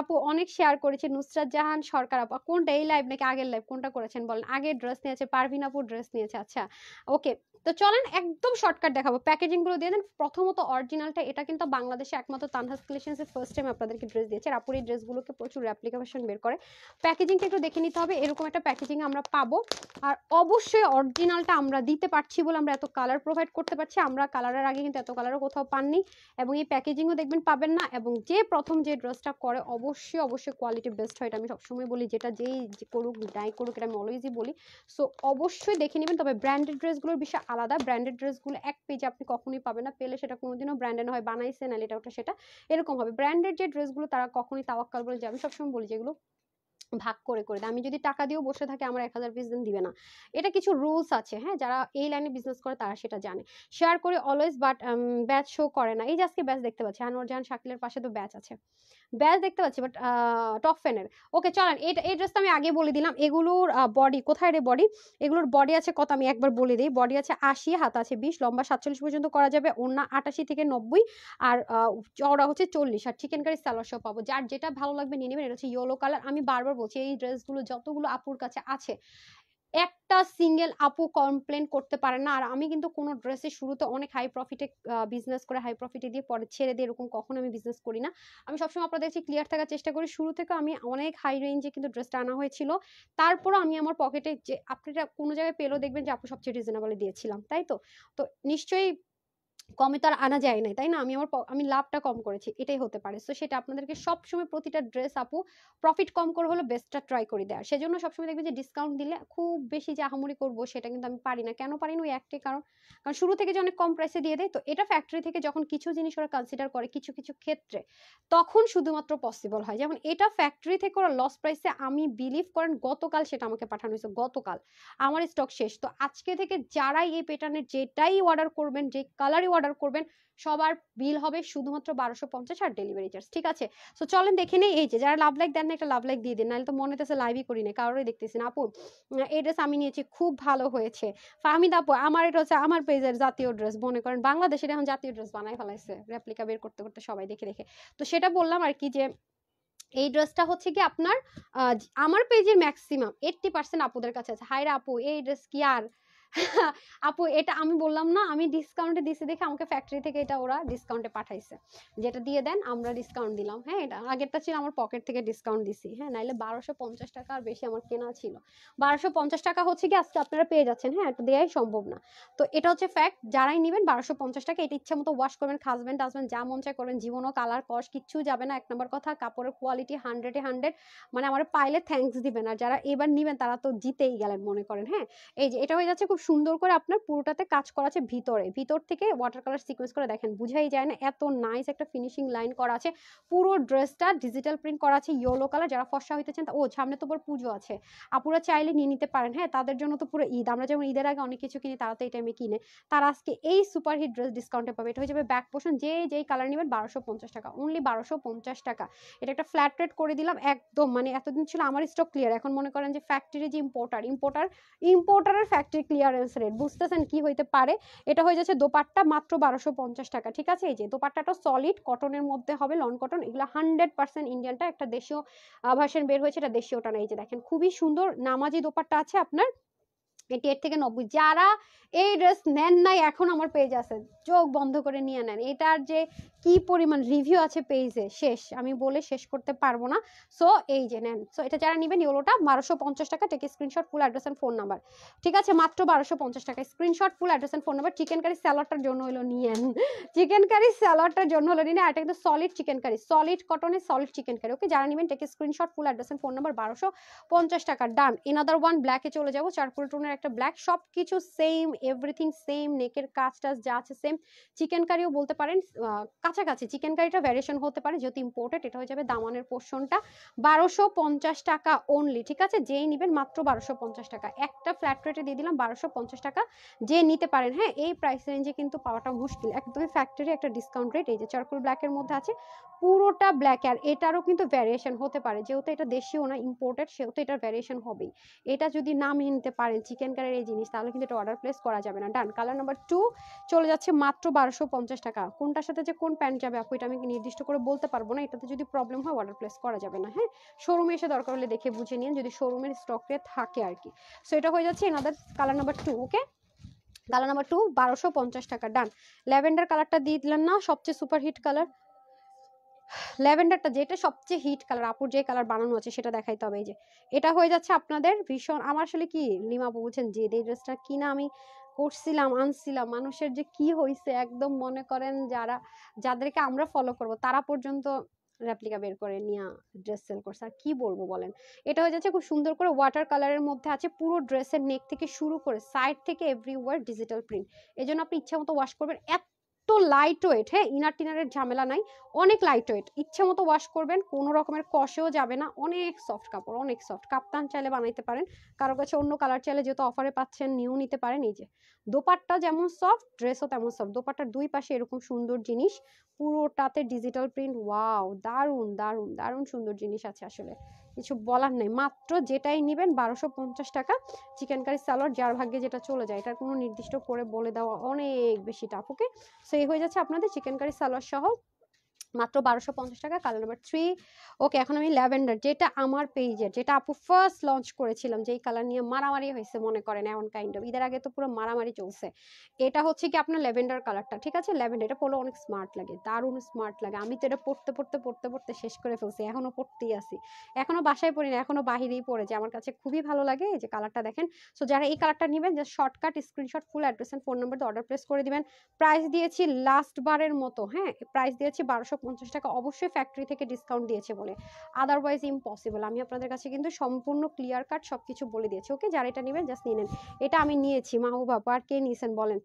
আপু, অনেক শেয়ার করেছে নুসরাত জাহান সরকার আপু। কোনটা, এই লাইভ নাকি আগের লাইভ, কোনটা করেছেন বলেন? আগের ড্রেস নিয়েছে পারভিন আপু, ড্রেস নিয়েছে। আচ্ছা ওকে, তো চলেন একদম শর্টকাট দেখাবো, প্যাকেজিং গুলো দিয়ে দেন। প্রথমত অরিজিনালটা, এটা কিন্তু বাংলাদেশে একমাত্র তানহাস কালেকশনস এর ফার্স্ট টাইম আপনাদেরকে ড্রেস দিয়েছে। আপুর এই ড্রেসগুলোকে প্রচুর রেপ্লিকা ভার্সন বের করে। প্যাকেজিংটা একটু দেখে নিতে হবে, এরকম একটা প্যাকেজিং আমরা পাবো। আর অবশ্যই অরিজিনালটা আমরা দিতে পারছি বলে আমরা এত কালার প্রোভাইড করতে পারছি, আমরা কালারের আগে কিন্তু এত কালারও কোথাও পাননি, এবং এই প্যাকেজিংও দেখবেন পাবেন না। এবং যে প্রথম যে ড্রেসটা করে অবশ্যই অবশ্যই কোয়ালিটি বেস্ট হয়, এটা আমি সবসময় বলি, যেটা যেই করুক ডাই করুক, এটা আমি অলওয়েজই বলি। সো অবশ্যই দেখে নেবেন। তবে ব্র্যান্ডেড ড্রেসগুলোর বিষয় আলাদা, ব্র্যান্ডেড ড্রেসগুলো এক পেজে আপনি কখনোই পাবেন না, পেলে সেটা কোনোদিনও ব্র্যান্ডেড হয়, বানাইছে না এটা ওটা সেটা এরকম হবে। ব্র্যান্ডেড যে ড্রেসগুলো তারা কখনোই তাওয়াক্কাল বলে, যে আমি সবসময় বলি যেগুলো ভাগ করে করে দেয়, আমি যদি টাকা দিয়েও বসে থাকি আমার 1000 পিস দিন দিবে না, এটা কিছু রুলস আছে। হ্যাঁ, যারা এই লাইনে বিজনেস করে তারা সেটা জানে। শেয়ার করে অলওয়েজ, বাট ব্যাচ শো করে না। এই যে আজকে ব্যাচ দেখতে পাচ্ছি, আনোয়ার জাহান শাকিলের পাশে তো ব্যাচ আছে, ব্যাচ দেখতে পাচ্ছি, বাট টপ ফ্যানের। ওকে চলেন, এই ড্রেসটা আমি আগে বলে দিলাম। এগুলোর বডি কোথায় রে বডি, এগুলোর বডি আছে কত আমি একবার বলে দিই। বডি আছে 80, হাত আছে 20, লম্বা 47 পর্যন্ত করা যাবে, ওড়না 88 থেকে 90, আর চওড়া হচ্ছে 40, আর চিকেন কারি সালোয়ার সহ পাবো। যার যেটা ভালো লাগবে নিয়ে নেবেন। এটা হচ্ছে ইয়েলো কালার। আমি বারবার বলছি এই ড্রেসগুলো যতগুলো আপুর কাছে আছে একটা সিঙ্গেল আপু কমপ্লেন করতে পারে না। আর আমি কিন্তু কোনো ড্রেসের শুরুতে অনেক হাই প্রফিটে বিজনেস করে হাই প্রফিটে দিয়ে পরে ছেড়ে দিয়ে এরকম কখনো আমি বিজনেস করি না। আমি সবসময় আপনাদের কাছে ক্লিয়ার থাকার চেষ্টা করি। শুরু থেকে আমি অনেক হাই রেঞ্জে কিন্তু ড্রেসটা আনা হয়েছিল, তারপরও আমি আমার পকেটে যে আপনারা কোনো জায়গায় পেলেও দেখবেন যে আপু সবচেয়ে রিজনেবলে দিয়েছিলাম, তাই তো। তো নিশ্চয়ই কমে তো আর আনা যায় নাই, তাই না? আমি লাভটা কম করেছি, এটাই হতে পারে। সো সেটা আপনাদেরকে সবসময় প্রতিটা ড্রেস আপু প্রফিট কম করে হলো বেস্টটা ট্রাই করে দেওয়ার। সেজন্য সবসময় দেখবে যে ডিসকাউন্ট দিলে খুব বেশি যে আহামরি করবো সেটা কিন্তু আমি পারি না। কেন পারি না? ওই একটাই কারণ, কারণ শুরু থেকে যে অনেক কম প্রাইসে দিয়ে দেয়। তো এটা ফ্যাক্টরি থেকে যখন কিছু জিনিস ওরা কনসিডার করে কিছু কিছু ক্ষেত্রে, তখন শুধুমাত্র পসিবল হয়। যেমন এটা ফ্যাক্টরি থেকে ওরা লস প্রাইসে, আমি বিলিভ করেন গতকাল সেটা আমাকে পাঠানো হয়েছে, গতকাল আমার স্টক শেষ। তো আজকে থেকে যারাই এই প্যাটার্নের যেটাই অর্ডার করবেন, যে কালারই অর্ডার করবেন, সবার বিল হবে শুধুমাত্র 1250 আর ডেলিভারি চার্জ, ঠিক আছে? সো চলেন দেখে নেই। এই যে যারা লাভ লাইক দেন না, একটা লাভ লাইক দিয়ে দিন, নাহলে তো মনে হতেছে লাইভই করি না, কারোরই দেখতেছি না। আপু এই ড্রেস আমি নিয়েছি, খুব ভালো হয়েছে। ফাহমিদ আপু, আমার এটা হচ্ছে আমার পেজের জাতীয় ড্রেস, মনে করেন বাংলাদেশের এখন জাতীয় ড্রেস বানাই ফেলাইছে রেপ্লিকা বের করতে করতে সবাই দেখে দেখে। তো সেটা বললাম আর কি, যে এই ড্রেসটা হচ্ছে কি আপনার আমার পেজের ম্যাক্সিমাম 80% আপুদের কাছে আছে। হায়রা আপু এই ড্রেস কি আর আপু এটা আমি বললাম না, আমি ডিসকাউন্টে দিছি দেখে আমাকে ফ্যাক্টরি থেকে এটা ওরা ডিসকাউন্টে পাঠাইছে, যেটা দিয়ে দেন আমরা ডিসকাউন্ট দিলাম। হ্যাঁ, এটা আগেরটা ছিল আমার পকেট থেকে ডিসকাউন্ট দিছি। হ্যাঁ, নাইলে 1250 টাকা আর বেশি আমার কেনা ছিল। 1250 টাকা হচ্ছে কি আজকে আপনারা পেয়ে যাচ্ছেন। হ্যাঁ, এটা দেওয়াই সম্ভব না। তো এটা হচ্ছে ফ্যাক্ট, যারাই নেবেন 1250 টাকা। এটা ইচ্ছা মতো ওয়াশ করবেন, খাসবেন টাসবেন, যা মন চায় করবেন, জীবনও কালার কস কিচ্ছু যাবে না। এক নম্বর কথা, কাপড়ের কোয়ালিটি 100-এ 100, মানে আমার পাইলে থ্যাঙ্কস দিবেন। আর যারা এবার নিবেন তারা তো জিতেই গেলেন মনে করেন। হ্যাঁ, এই যে এটা হয়ে যাচ্ছে খুব সুন্দর করে আপনার পুরোটাতে কাজ করা আছে ভিতর থেকে ওয়াটার কালার সিকোয়েন্স করে দেখেন, বুঝাই যায় না এত নাইস একটা ফিনিশিং লাইন করা আছে। পুরো ড্রেসটা ডিজিটাল প্রিন্ট করা আছে ইয়েলো কালার। যারা ফর্সা হইতেছেন, ও সামনে তো পুজো আছে, আপুরা চাইলে নিয়ে নিতে পারেন। হ্যাঁ, তাদের জন্য তো পুরো ঈদ, আমরা যেমন ঈদের আগে অনেক কিছু কিনি, তারা তো এই টাইমে কিনে, তারা আজকে এই সুপারহিট ড্রেস ডিসকাউন্টে পাবে। এটা হয়ে যাবে ব্যাক পোর্শন, যেই কালার নেবেন 1250 টাকা, অনলি 1250 টাকা। এটা একটা ফ্ল্যাট রেট করে দিলাম একদম, মানে এতদিন ছিল আমার স্টক ক্লিয়ার, এখন মনে করেন যে ফ্যাক্টরি যে ইম্পোর্টারের ফ্যাক্টরি ক্লিয়ারেন্স রেট, বুঝতেছেন কি হইতে পারে। এটা হয়ে যাচ্ছে দোপাট্টা, মাত্র 1250 টাকা। ঠিক আছে, এই যে দোপাট্টাটা সলিড কটনের মধ্যে হবে, লন কটন, এগুলো 100% ইন্ডিয়ানটা। একটা দেশীয় ভার্সন বের হয়েছে, এটা দেশীয়টা না। এই যে দেখেন খুবই সুন্দর নামাজি দোপাট্টা আছে আপনার, 88 থেকে 90। যারা এই ড্রেস নেন নাই, এখন আমার পেজ আছে, চোখ বন্ধ করে নিয়ে নেন। এটার যে কি পরিমাণ রিভিউ আছে পেজে, শেষ, আমি বলে শেষ করতে পারবো না। সো এই যে নেন। সো এটা যারা নেবেন, ইয়েলোটা 1250 টাকা। Take screenshot, full address and phone number. ঠিক আছে, মাত্র 1250 টাকা। Screenshot, full address and phone number. Chicken curry স্যালাডটার জন্য হলো নিয়েন, চিকেন কারি স্যালাডটার জন্য হলো নিয়ে। এটা কিন্তু সলিড চিকেন কারি, সলিড কটনের সলিড চিকেন কারি। ওকে, যারা নেবেন take screenshot, full address and phone number. 1250 টাকা, ডান। এনাদার ওয়ান ব্ল্যাকে চলে যাবো, চারকোল টোনের একটা ব্ল্যাক, সবকিছু সেম, এভরিথিং সেম, নেকের কাজটা যা আছে সেম। চিকেন কারিও বলতে পারেন কাছাকাছি, চিকেন কারিটা ভ্যারিয়েশন হতে পারে যেহেতু ইম্পোর্টেড। এটা হয়ে যাবে দামানের পোর্শনটা 1250 টাকা অনলি। ঠিক আছে, যেই নিবেন মাত্র 1250 টাকা, একটা ফ্ল্যাট রেটে দিয়ে দিলাম 1250 টাকা, যে নিতে পারেন। হ্যাঁ, এই প্রাইস রেঞ্জে কিন্তু পাওয়াটা মুশকিল, একদমই ফ্যাক্টরি একটা ডিসকাউন্ট রেট। এই যে চারকোল ব্ল্যাকের মধ্যে আছে, পুরোটা ব্ল্যাক, আর এটারও কিন্তু ভ্যারিয়েশন হতে পারে, যেহেতু এটা দেশীয় না ইম্পোর্টেড, সেহেতু এটার ভ্যারিয়েশন হবেই। এটা যদি না নিতে পারেন চিকেন কারির এই জিনিস, তাহলে কিন্তু এটা অর্ডার প্লেস করা যাবে না। ডান। কালার নাম্বার 2 চলে যাচ্ছে মাত্র 1250 টাকা। কোনটার সাথে যে কোন প্যান্ট যাবে আপু, এটা আমি নির্দিষ্ট করে বলতে পারবো না, এটাতে যদি প্রবলেম হয় অর্ডার প্লেস করা যাবে না। হ্যাঁ, শোরুমে এসে দরকার হলে দেখে বুঝে নিন, যদি শোরুমের স্টকে থাকে আর কি। সো এটা হয়ে যাচ্ছে এনাদের কালার নাম্বার 2। ওকে, কালার নাম্বার 2 1250 টাকা, ডান। ল্যাভেন্ডার কালারটা দিয়ে দিলেন না, সবচেয়ে সুপার হিট কালার ল্যাভেন্ডারটা, যেটা সবচেয়ে হিট কালার, আপুর যে কালার বানানো আছে সেটা দেখাইতে হবে। এই যে এটা হয়ে যাচ্ছে আপনাদের ভীষণ, আমার আসলে কি লিমা আপু বুঝছেন, যে এই ড্রেসটা কিনা আমি করছিলাম, আনছিলাম, মানুষের যে কি হয়েছে, একদম মনে করেন যাদেরকে আমরা ফলো করব তারা পর্যন্ত রেপ্লিকা বের করে নিয়ে ড্রেস সেল করছে। আর কি বলবো বলেন। এটা হয়ে যাচ্ছে খুব সুন্দর করে ওয়াটার কালারের মধ্যে আছে, পুরো ড্রেসের নেক থেকে শুরু করে সাইড থেকে এভরিওয়্যার ডিজিটাল প্রিন্ট। এই জন্য আপনি ইচ্ছা মতো ওয়াশ করবেন, এত লাইট ওয়েট। হ্যাঁ, ইনার টিনারের ঝামেলা নাই, অনেক লাইট ওয়েট, ইচ্ছে মতো ওয়াশ করবেন, কোনো রকমের কষেও যাবে না, অনেক সফট কাপড়, অনেক সফট। কাপ্তান চাইলে বানাইতে পারেন, কারো কাছে অন্য কালার চাইলে যেহেতু অফারে পাচ্ছেন নিউ নিতে পারেন। এই যে দোপাট্টা যেমন সফট, ড্রেসও তেমন সফট। দোপাট্টার দুই পাশে এরকম সুন্দর জিনিস, পুরোটাতে ডিজিটাল প্রিন্ট। ওয়াও, দারুন দারুন দারুন সুন্দর জিনিস আছে, আসলে কিছু বলার নেই। মাত্র যেটাই নিবেন 1250 টাকা। চিকেন কারি সালোয়ার, যার ভাগ্যে যেটা চলে যায়, এটার কোনো নির্দিষ্ট করে বলে দেওয়া অনেক বেশি টাফ। ওকে, সো এই হয়ে যাচ্ছে আপনাদের চিকেন কারি সালোয়ার সহ মাত্র 1250 টাকা। Colour number 3। ওকে, এখন আমি ল্যাভেন্ডার, যেটা আমার পেজের, যেটা আপু ফার্স্ট লঞ্চ করেছিলাম, যেই কালার নিয়ে মারামারি হয়েছে মনে করেন, এমন কাইন্ড অফ ঈদের আগে তো পুরো মারামারি চলছে। এটা হচ্ছে কি আপনার ল্যাভেন্ডার কালারটা। ঠিক আছে, ল্যাভেন্ডার, এটা পরলে অনেক স্মার্ট লাগে, দারুণ স্মার্ট লাগে। আমি তো এটা পড়তে শেষ করে ফেলছি, এখনো পড়তেই আছি, এখনো বাসায় পড়ি না, এখনো বাহিরেই পড়েছে, আমার কাছে খুবই ভালো লাগে। এই যে কালারটা দেখেন। সো যারা এই কালারটা নেবেন, just shortcut screenshot, full address and phone number দিয়ে অর্ডার প্লেস করে দিবেন। প্রাইস দিয়েছি লাস্ট বারের মতো, হ্যাঁ, প্রাইস দিয়েছি 1250 টাকা, অবশ্যই ফ্যাক্টরি থেকে ডিসকাউন্ট দিয়েছে বলে, আদারওয়াইজ ইম্পসিবল। আমি আপনাদের কাছে কিন্তু সম্পূর্ণ ক্লিয়ার কাট সবকিছু বলে দিয়েছি। ওকে, যারা এটা নেবেন জাস্ট নিয়ে নেন। এটা আমি নিয়েছি, মাহবুব আপু, আর কে নিয়েছেন বলেন।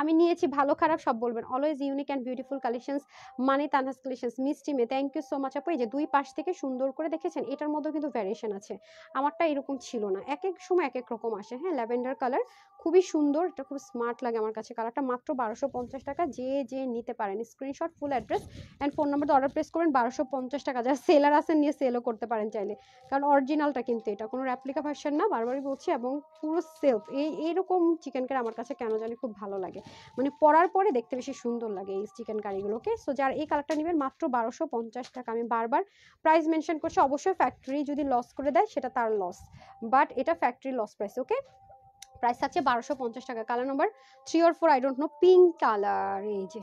আমি নিয়েছি, ভালো খারাপ সব বলবেন। Always unique and beautiful collections, মানে তানহাস কালেকশনস, মিষ্টি মে, থ্যাংক ইউ সো মাচ আপু। এই যে দুই পাশ থেকে সুন্দর করে দেখেছেন, এটার মধ্যেও কিন্তু ভ্যারিয়েশন আছে, আমারটা এরকম ছিল না, এক এক সময় এক এক রকম আসে। হ্যাঁ, ল্যাভেন্ডার কালার খুবই সুন্দর, এটা খুব স্মার্ট লাগে আমার কাছে কালারটা। মাত্র 1250 টাকা, যে নিতে পারেন screenshot, full address and phone number order place করবেন। 1250 টাকা, যারা সেলার আছেন নিয়ে সেলও করতে পারেন চাইলে, কারণ অরিজিনালটা কিন্তু এটা কোনো রেপ্লিকা ভার্সন না, বারবারই বলছি, এবং পুরো সেলফ। এইরকম চিকেন কারি আমার কাছে কেন জানি খুব ভালো লাগে, মানে পরার পরে দেখতে বেশি সুন্দর লাগে এই চিকেন কারিগুলোকে। সো যারা এই কালারটা নেবেন মাত্র 1250 টাকা। আমি বারবার প্রাইস মেনশন করছি, অবশ্যই ফ্যাক্টরি যদি লস করে দেয় সেটা তার লস, বাট এটা ফ্যাক্টরি লস প্রাইস। ওকে, প্রাইস আছে 1250 টাকা। Colour number 3 or 4 I don't know, pink colour. এই যে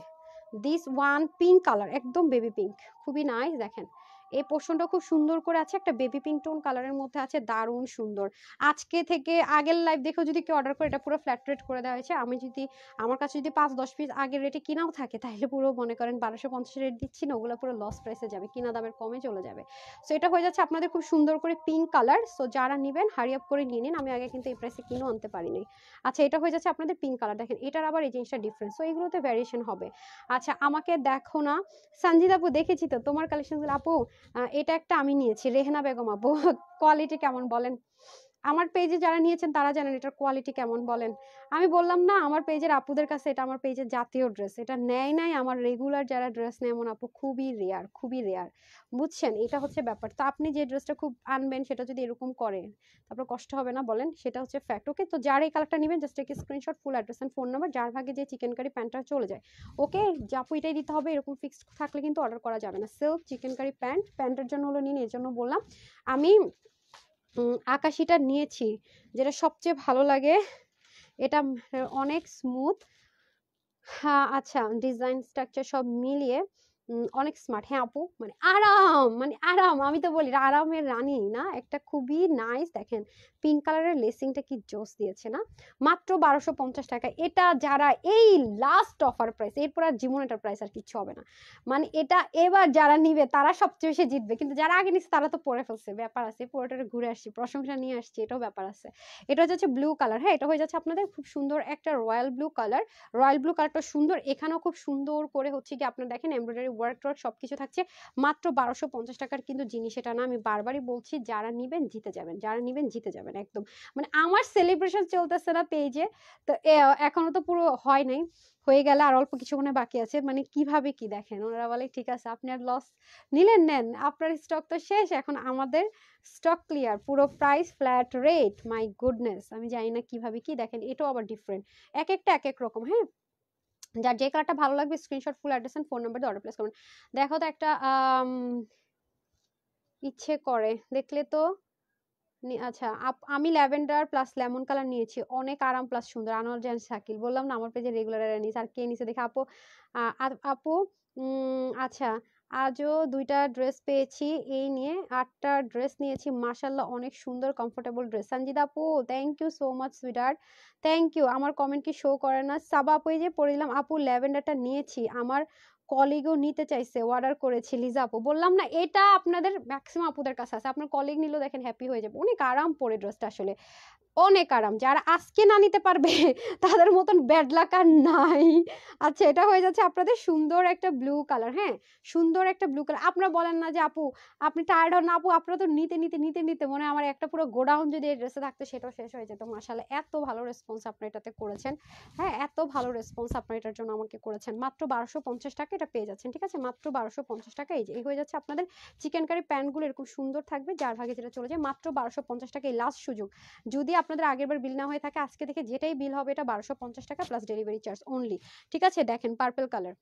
দিস ওয়ান পিঙ্ক কালার, একদম বেবি পিঙ্ক, খুবই নাইস। দেখেন এই পোর্শনটা খুব সুন্দর করে আছে, একটা বেবি পিঙ্ক টোন কালারের মধ্যে আছে, দারুণ সুন্দর। আজকে থেকে আগের লাইভ দেখেও যদি কেউ অর্ডার করে, এটা পুরো ফ্ল্যাট রেট করে দেওয়া হয়েছে। আমি যদি আমার কাছে যদি 5-10 পিস আগের রেটে কিনাও থাকে, তাহলে পুরো মনে করেন 1250 রেট দিচ্ছি না, ওগুলো পুরো লস প্রাইসে যাবে, কিনা দামের কমে চলে যাবে। সো এটা হয়ে যাচ্ছে আপনাদের খুব সুন্দর করে পিঙ্ক কালার। সো যারা নেবেন হারি আপ করে নিয়ে নিন, আমি আগে কিন্তু এই প্রাইসে কিনেও আনতে পারিনি। আচ্ছা, এটা হয়ে যাচ্ছে আপনাদের পিঙ্ক কালার, দেখেন এটার আবার এই জিনিসটা ডিফারেন্স। সো এগুলোতে ভ্যারিয়েশন হবে। আচ্ছা, আমাকে দেখো না সঞ্জিত আপু, দেখেছি তো তোমার কালেকশনগুলো আপু। এটা একটা আমি নিয়েছি, রেহনা বেগম আপু। কোয়ালিটি কেমন বলেন? আমার পেজে যারা নিয়েছেন তারা জানেন এটার কোয়ালিটি কেমন বলেন। আমি বললাম না আমার পেজের আপুদের কাছে এটা আমার পেজের জাতীয় ড্রেস, এটা নেয় নাই আমার রেগুলার যারা ড্রেস নেয় এমন আপু, খুবই রেয়ার, খুবই রেয়ার, বুঝছেন? এটা হচ্ছে ব্যাপার। তো আপনি যে ড্রেসটা খুব আনবেন সেটা যদি এরকম করে, তারপর কষ্ট হবে না বলেন? সেটা হচ্ছে ফ্যাক্ট। ওকে, তো যার এই কালারটা নেবেন জাস্ট একটা screenshot, full address and phone number, যার ভাগে যে চিকেন কারি প্যান্টটা চলে যায়। ওকে, আপু এটাই দিতে হবে, এরকম ফিক্সড থাকলে কিন্তু অর্ডার করা যাবে না। সিল্ক চিকেন কারি প্যান্ট, প্যান্টের জন্য হলো নিন, এর জন্য বললাম। আমি আকাশিটা নিয়েছি, যেটা সবচেয়ে ভালো লাগে। এটা অনেক স্মুথ। হ্যাঁ, আচ্ছা, ডিজাইন স্ট্রাকচার সব মিলিয়ে অনেক স্মার্ট। হ্যাঁ আপু, মানে আরাম, মানে আরাম, আমি তো বলি আরামের রানী না, একটা খুবই নাইস। দেখেন পিঙ্ক কালারের লেসিংটা কি জোস দিয়েছে না, মাত্র 1250 টাকা। এটা যারা এই লাস্ট অফার প্রাইস, এরপর আর জীবন এটার প্রাইস আর কিচ্ছু হবে না। মানে এটা এবার যারা নিবে তারা সবচেয়ে বেশি জিতবে, কিন্তু যারা আগে নিচ্ছে তারা তো পরে ফেলছে, ব্যাপার আছে। পুরোটা ঘুরে আসছি, প্রশংসা নিয়ে আসছি, এটাও ব্যাপার আছে। এটা হচ্ছে ব্লু কালার। হ্যাঁ, এটা হয়ে যাচ্ছে আপনাদের খুব সুন্দর একটা royal blue colour. Royal blue কালারটা সুন্দর, এখানেও খুব সুন্দর করে হচ্ছে কি আপনার দেখেন এমব্রয়ডারি ওয়ার্ক টোয়ার্ক সবকিছু থাকছে। মাত্র 1250 টাকার কিন্তু জিনিস এটা না, আমি বারবারই বলছি, যারা নিবেন জিতে যাবেন, যারা নিবেন জিতে যাবেন একদম। মানে আমার সেলিব্রেশন চলতেছে না পেজে, তো এখনো তো পুরো হয় নাই, হয়ে গেলে আর অল্প কিছুক্ষণে বাকি আছে। মানে কিভাবে কি দেখেন, ওনারা বলে ঠিক আছে আপনি আর লস নিলেন নেন, আপনার স্টক তো শেষ, এখন আমাদের স্টক ক্লিয়ার, পুরো price flat rate. My goodness, আমি জানি না কিভাবে কি দেখেন, এটাও আবার ডিফারেন্ট, এক একটা এক এক রকম। হ্যাঁ, যার যে কালারটা ভালো লাগবে screenshot, full address and phone number দিয়ে অর্ডার প্লেস করবেন। দেখো তো একটা ইচ্ছে করে দেখলে তো। আচ্ছা, আমি ল্যাভেন্ডার প্লাস লেমন কালার নিয়েছি, অনেক আরাম প্লাস সুন্দর। আনোয়ার জান শাকিল, বললাম না আমার পেজে রেগুলার নিস। আর কে নিছে দেখে আপু? আপু আচ্ছা, আজও 2টা ড্রেস পেয়েছি, এই নিয়ে 8টা ড্রেস নিয়েছি, মাশাল্লাহ অনেক সুন্দর কমফোর্টেবল ড্রেস। সঞ্জিদা আপু, থ্যাংক ইউ সো মাচ সুইটার, থ্যাংক ইউ। আমার কমেন্ট কি শো করে না? সাবা আপু, এই যে পড়ে দিলাম আপু, ল্যাভেন্ডারটা নিয়েছি, আমার কলিগও নিতে চাইছে, অর্ডার করেছি। লিজা আপু, বললাম না এটা আপনাদের ম্যাক্সিমাম আপুদের কাছে আছে, আপনার কলিগ নিলেও দেখেন হ্যাপি হয়ে যাবে, অনেক আরাম পরে ড্রেসটা, আসলে অনেক আরাম। যারা আজকে না নিতে পারবে তাদের মতন ব্যাড লাক আর নাই। আচ্ছা, এটা হয়ে যাচ্ছে আপনাদের সুন্দর একটা ব্লু কালার। হ্যাঁ, সুন্দর একটা ব্লু কালার। আপনারা বলেন না যে আপু আপনি টায়ার্ড হন না? আপু আপনারা তো নিতে নিতে নিতে নিতে মনে হয় আমার একটা পুরো গোডাউন যদি এই ড্রেসে থাকতো সেটাও শেষ হয়ে যেত। মাশাআল্লাহ, এত ভালো রেসপন্স আপনারা এটাতে করেছেন। হ্যাঁ, এত ভালো রেসপন্স আপনারা এটার জন্য আমাকে করেছেন। মাত্র 1250 টাকা এটা পেয়ে যাচ্ছেন, ঠিক আছে? মাত্র 1250 টাকা। এই যে এই হয়ে যাচ্ছে আপনাদের চিকেন কারি প্যান্টগুলো, এরকম সুন্দর থাকবে, যার ভাগে যেটা চলে যায়। মাত্র 1250 টাকা, এই লাস্ট সুযোগ। যদি আপনাদের আগেরবার বিল না হয়ে থাকে, আজকে থেকে যেটাই বিল হবে এটা 1250 টাকা প্লাস ডেলিভারি চার্জ অনলি, ঠিক আছে? দেখেন পার্পল কালার,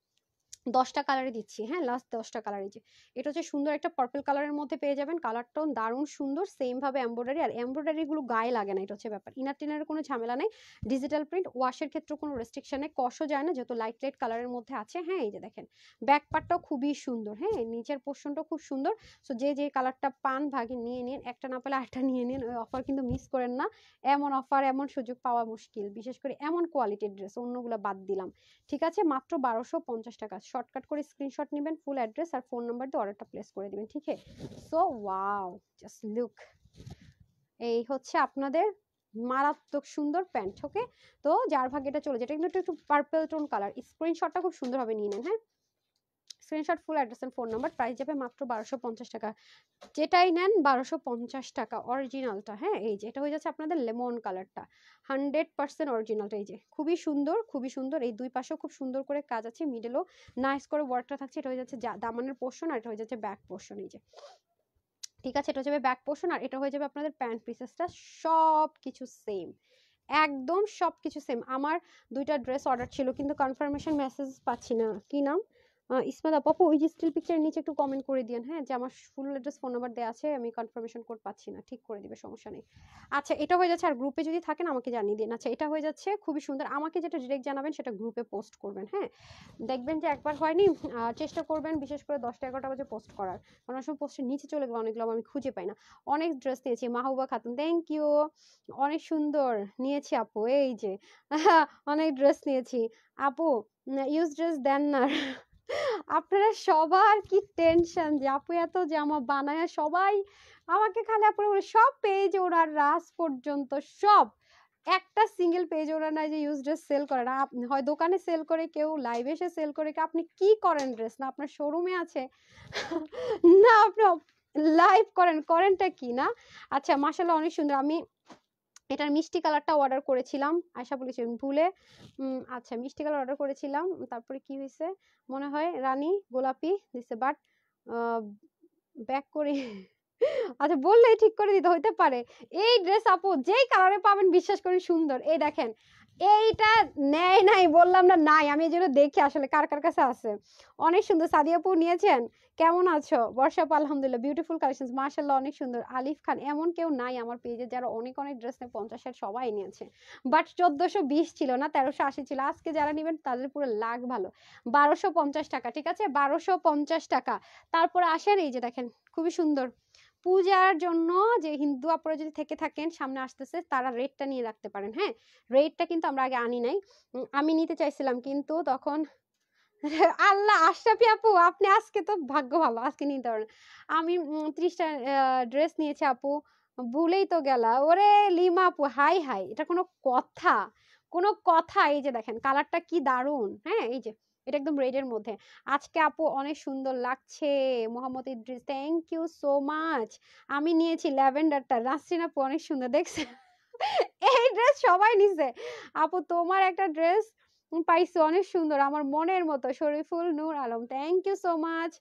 10টা কালারে দিচ্ছি। হ্যাঁ, লাস্ট 10টা কালার। এই যে এটা হচ্ছে সুন্দর একটা পার্পল কালারের মধ্যে পেয়ে যাবেন, কালারটাও দারুণ সুন্দর, সেম ভাবে এমব্রয়ডারি, আর এমব্রয়ডারি গুলো গায়ে লাগে না, এটা হচ্ছে ব্যাপার। ইনার টিনারের কোনো ঝামেলা নেই, ডিজিটাল প্রিন্ট, ওয়াশের ক্ষেত্রে কোনো রেস্ট্রিকশন নেই, কষও যায় না যেহেতু লাইট লাইট কালারের মধ্যে আছে। হ্যাঁ, এই যে দেখেন ব্যাক পার্টটাও খুবই সুন্দর, হ্যাঁ নিচের পোর্শনটাও খুব সুন্দর। সো যে যে কালারটা পান ভাগে নিয়ে নিন, একটা না পেলে আরেকটা নিয়ে নিন, ওই অফার কিন্তু মিস করেন না। এমন অফার এমন সুযোগ পাওয়া মুশকিল, বিশেষ করে এমন কোয়ালিটির ড্রেস, অন্যগুলো বাদ দিলাম, ঠিক আছে? মাত্র 1250 টাকা। শর্টকাট করে স্ক্রিনশট নেবেন, ফুল অ্যাড্রেস আর ফোন নাম্বার দিয়ে অর্ডারটা প্লেস করে দিবেন, ঠিক আছে? সো ওয়াও, জাস্ট লুক, এই হচ্ছে আপনাদের মারাত্মক সুন্দর প্যান্ট। ওকে, তো যার ভাগে এটা চলে, যেটা কিন্তু একটু পার্পল টোন কালার, স্ক্রিনশটটা খুব সুন্দরভাবে নিয়ে নেন। হ্যাঁ, screenshot, full address and phone number, price যাবে মাত্র 1250 টাকা। যেটাই নেন 1250 টাকা অরিজিনালটা। হ্যাঁ, এই যে এটা হয়ে যাচ্ছে আপনাদের লেমন কালারটা, 100% অরিজিনালটা। এই যে খুবই সুন্দর, খুবই সুন্দর, এই দুই পাশেও খুব সুন্দর করে কাজ আছে, মিডলও নাইস করে ওয়ার্কটা থাকছে। এটা হয়ে যাচ্ছে দামানের পোর্শন, আর এটা হয়ে যাচ্ছে ব্যাক পোর্শন। এই যে ঠিক আছে, এটা হয়ে যাবে ব্যাক পোর্শন, আর এটা হয়ে যাবে আপনাদের প্যান্ট পিসেসটা, সব কিছু সেম, একদম সব কিছু সেম। আমার 2টা ড্রেস অর্ডার ছিল কিন্তু কনফার্মেশন মেসেজ পাচ্ছি না, কি নাম? ইসমাত আপু ওই যে স্টিল পিকচারের নিচে একটু কমেন্ট করে দিয়েন, হ্যাঁ, যে আমার ফুল অ্যাড্রেস ফোন নাম্বার দেওয়া আছে, আমি কনফার্মেশন কোড পাচ্ছি না, ঠিক করে দিবে, সমস্যা নেই। আচ্ছা এটা হয়ে যাচ্ছে, আর গ্রুপে যদি থাকেন আমাকে জানিয়ে দিন। আচ্ছা এটা হয়ে যাচ্ছে, খুবই সুন্দর। আমাকে যেটা ডিরেক্ট জানাবেন সেটা গ্রুপে পোস্ট করবেন, হ্যাঁ, দেখবেন যে একবার হয়নি, চেষ্টা করবেন বিশেষ করে 10টা 11টা বাজে পোস্ট করার, কারণ অনেক সময় পোস্টের নিচে চলে গেলো অনেকগুলো, আমি খুঁজে পাই না। অনেক ড্রেস নিয়েছি, মাহবুবা খাতুন থ্যাংক ইউ, অনেক সুন্দর নিয়েছি আপু, এই যে অনেক ড্রেস নিয়েছি আপু, ইউজ ড্রেস দেন না আপনারা সবার কি টেনশন যে আপু এত জামা বানায়, সবাই আমাকে খালি আপু বলে, সব পেজ ওরা রাস পর্যন্ত সব, একটা সিঙ্গেল পেজ ওরা নাই যে ইউজ ড্রেস সেল করে না। হয় দোকানে সেল করে, কেউ লাইভে এসে সেল করে, আপনি কি করেন ড্রেস, না আপনার শোরুমে আছে না আপনি লাইভ করেন, করেনটা কি না। আচ্ছা মাশাআল্লাহ অনেক সুন্দর। আমি এটার মিষ্টি কালারটা অর্ডার করেছিলাম, আয়শা বলেছি ভুলে, আচ্ছা মিষ্টি কালার অর্ডার করেছিলাম, তারপরে কি হয়েছে মনে হয় রানী গোলাপি দিছে, বাট ব্যাক করে আচ্ছা বললেই ঠিক করে দিতে হইতে পারে। এই ড্রেস আপু যেই কালারে পাবেন বিশ্বাস করেন সুন্দর, এই দেখেন এইটা নেয় নাই বললাম না, নাই, আমি এই জন্য দেখি আসলে কার কার কাছে আছে। অনেক সুন্দর। সাদিয়া আপু নিয়েছেন, কেমন আছো? বর্ষা আপু আলহামদুলিল্লাহ, বিউটিফুল কালেকশনস মাশাআল্লাহ অনেক সুন্দর। আলিফ খান, এমন কেউ নাই আমার পেজে যারা অনেক অনেক ড্রেস নেয়, 50-60 সবাই নিয়েছে, বাট 1420 ছিল না, 1380 ছিল। আজকে যারা নেবেন তাদের পুরো লাখ ভালো, 1250 টাকা, ঠিক আছে 1250 টাকা। তারপরে আসেন এই যে দেখেন খুবই সুন্দর পূজার জন্য, যে হিন্দু আপনারা যদি থেকে থাকেন সামনে আসতেছে, তারা রেটটা নিয়ে রাখতে পারেন, হ্যাঁ, রেটটা কিন্তু আমরা আগে আনি নাই, আমি নিতে চাইছিলাম কিন্তু তখন আল্লাহ, আশরাফি আপু আপনি আজকে তো ভাগ্য ভালো, আজকে নিতে পারেন। আমি 30টা ড্রেস নিয়েছি আপু, ভুলেই তো গেলা, ওরে লিমা আপু হাই হাই, এটা কোনো কথা, কোনো কথা। এই যে দেখেন কালারটা কি দারুন, হ্যাঁ, এই যে এটা একদম রেডের মধ্যে। আজকে আপু অনেক সুন্দর লাগছে, Mohammad Idris thank you so much. আমি নিয়েছি ল্যাভেন্ডারটা, নাসরিন আপু অনেক সুন্দর দেখছে এই ড্রেস সবাই নিছে আপু, তোমার একটা ড্রেস পাইছো অনেক সুন্দর, আমার মনের মতো। Shariful Nur Alam thank you so much.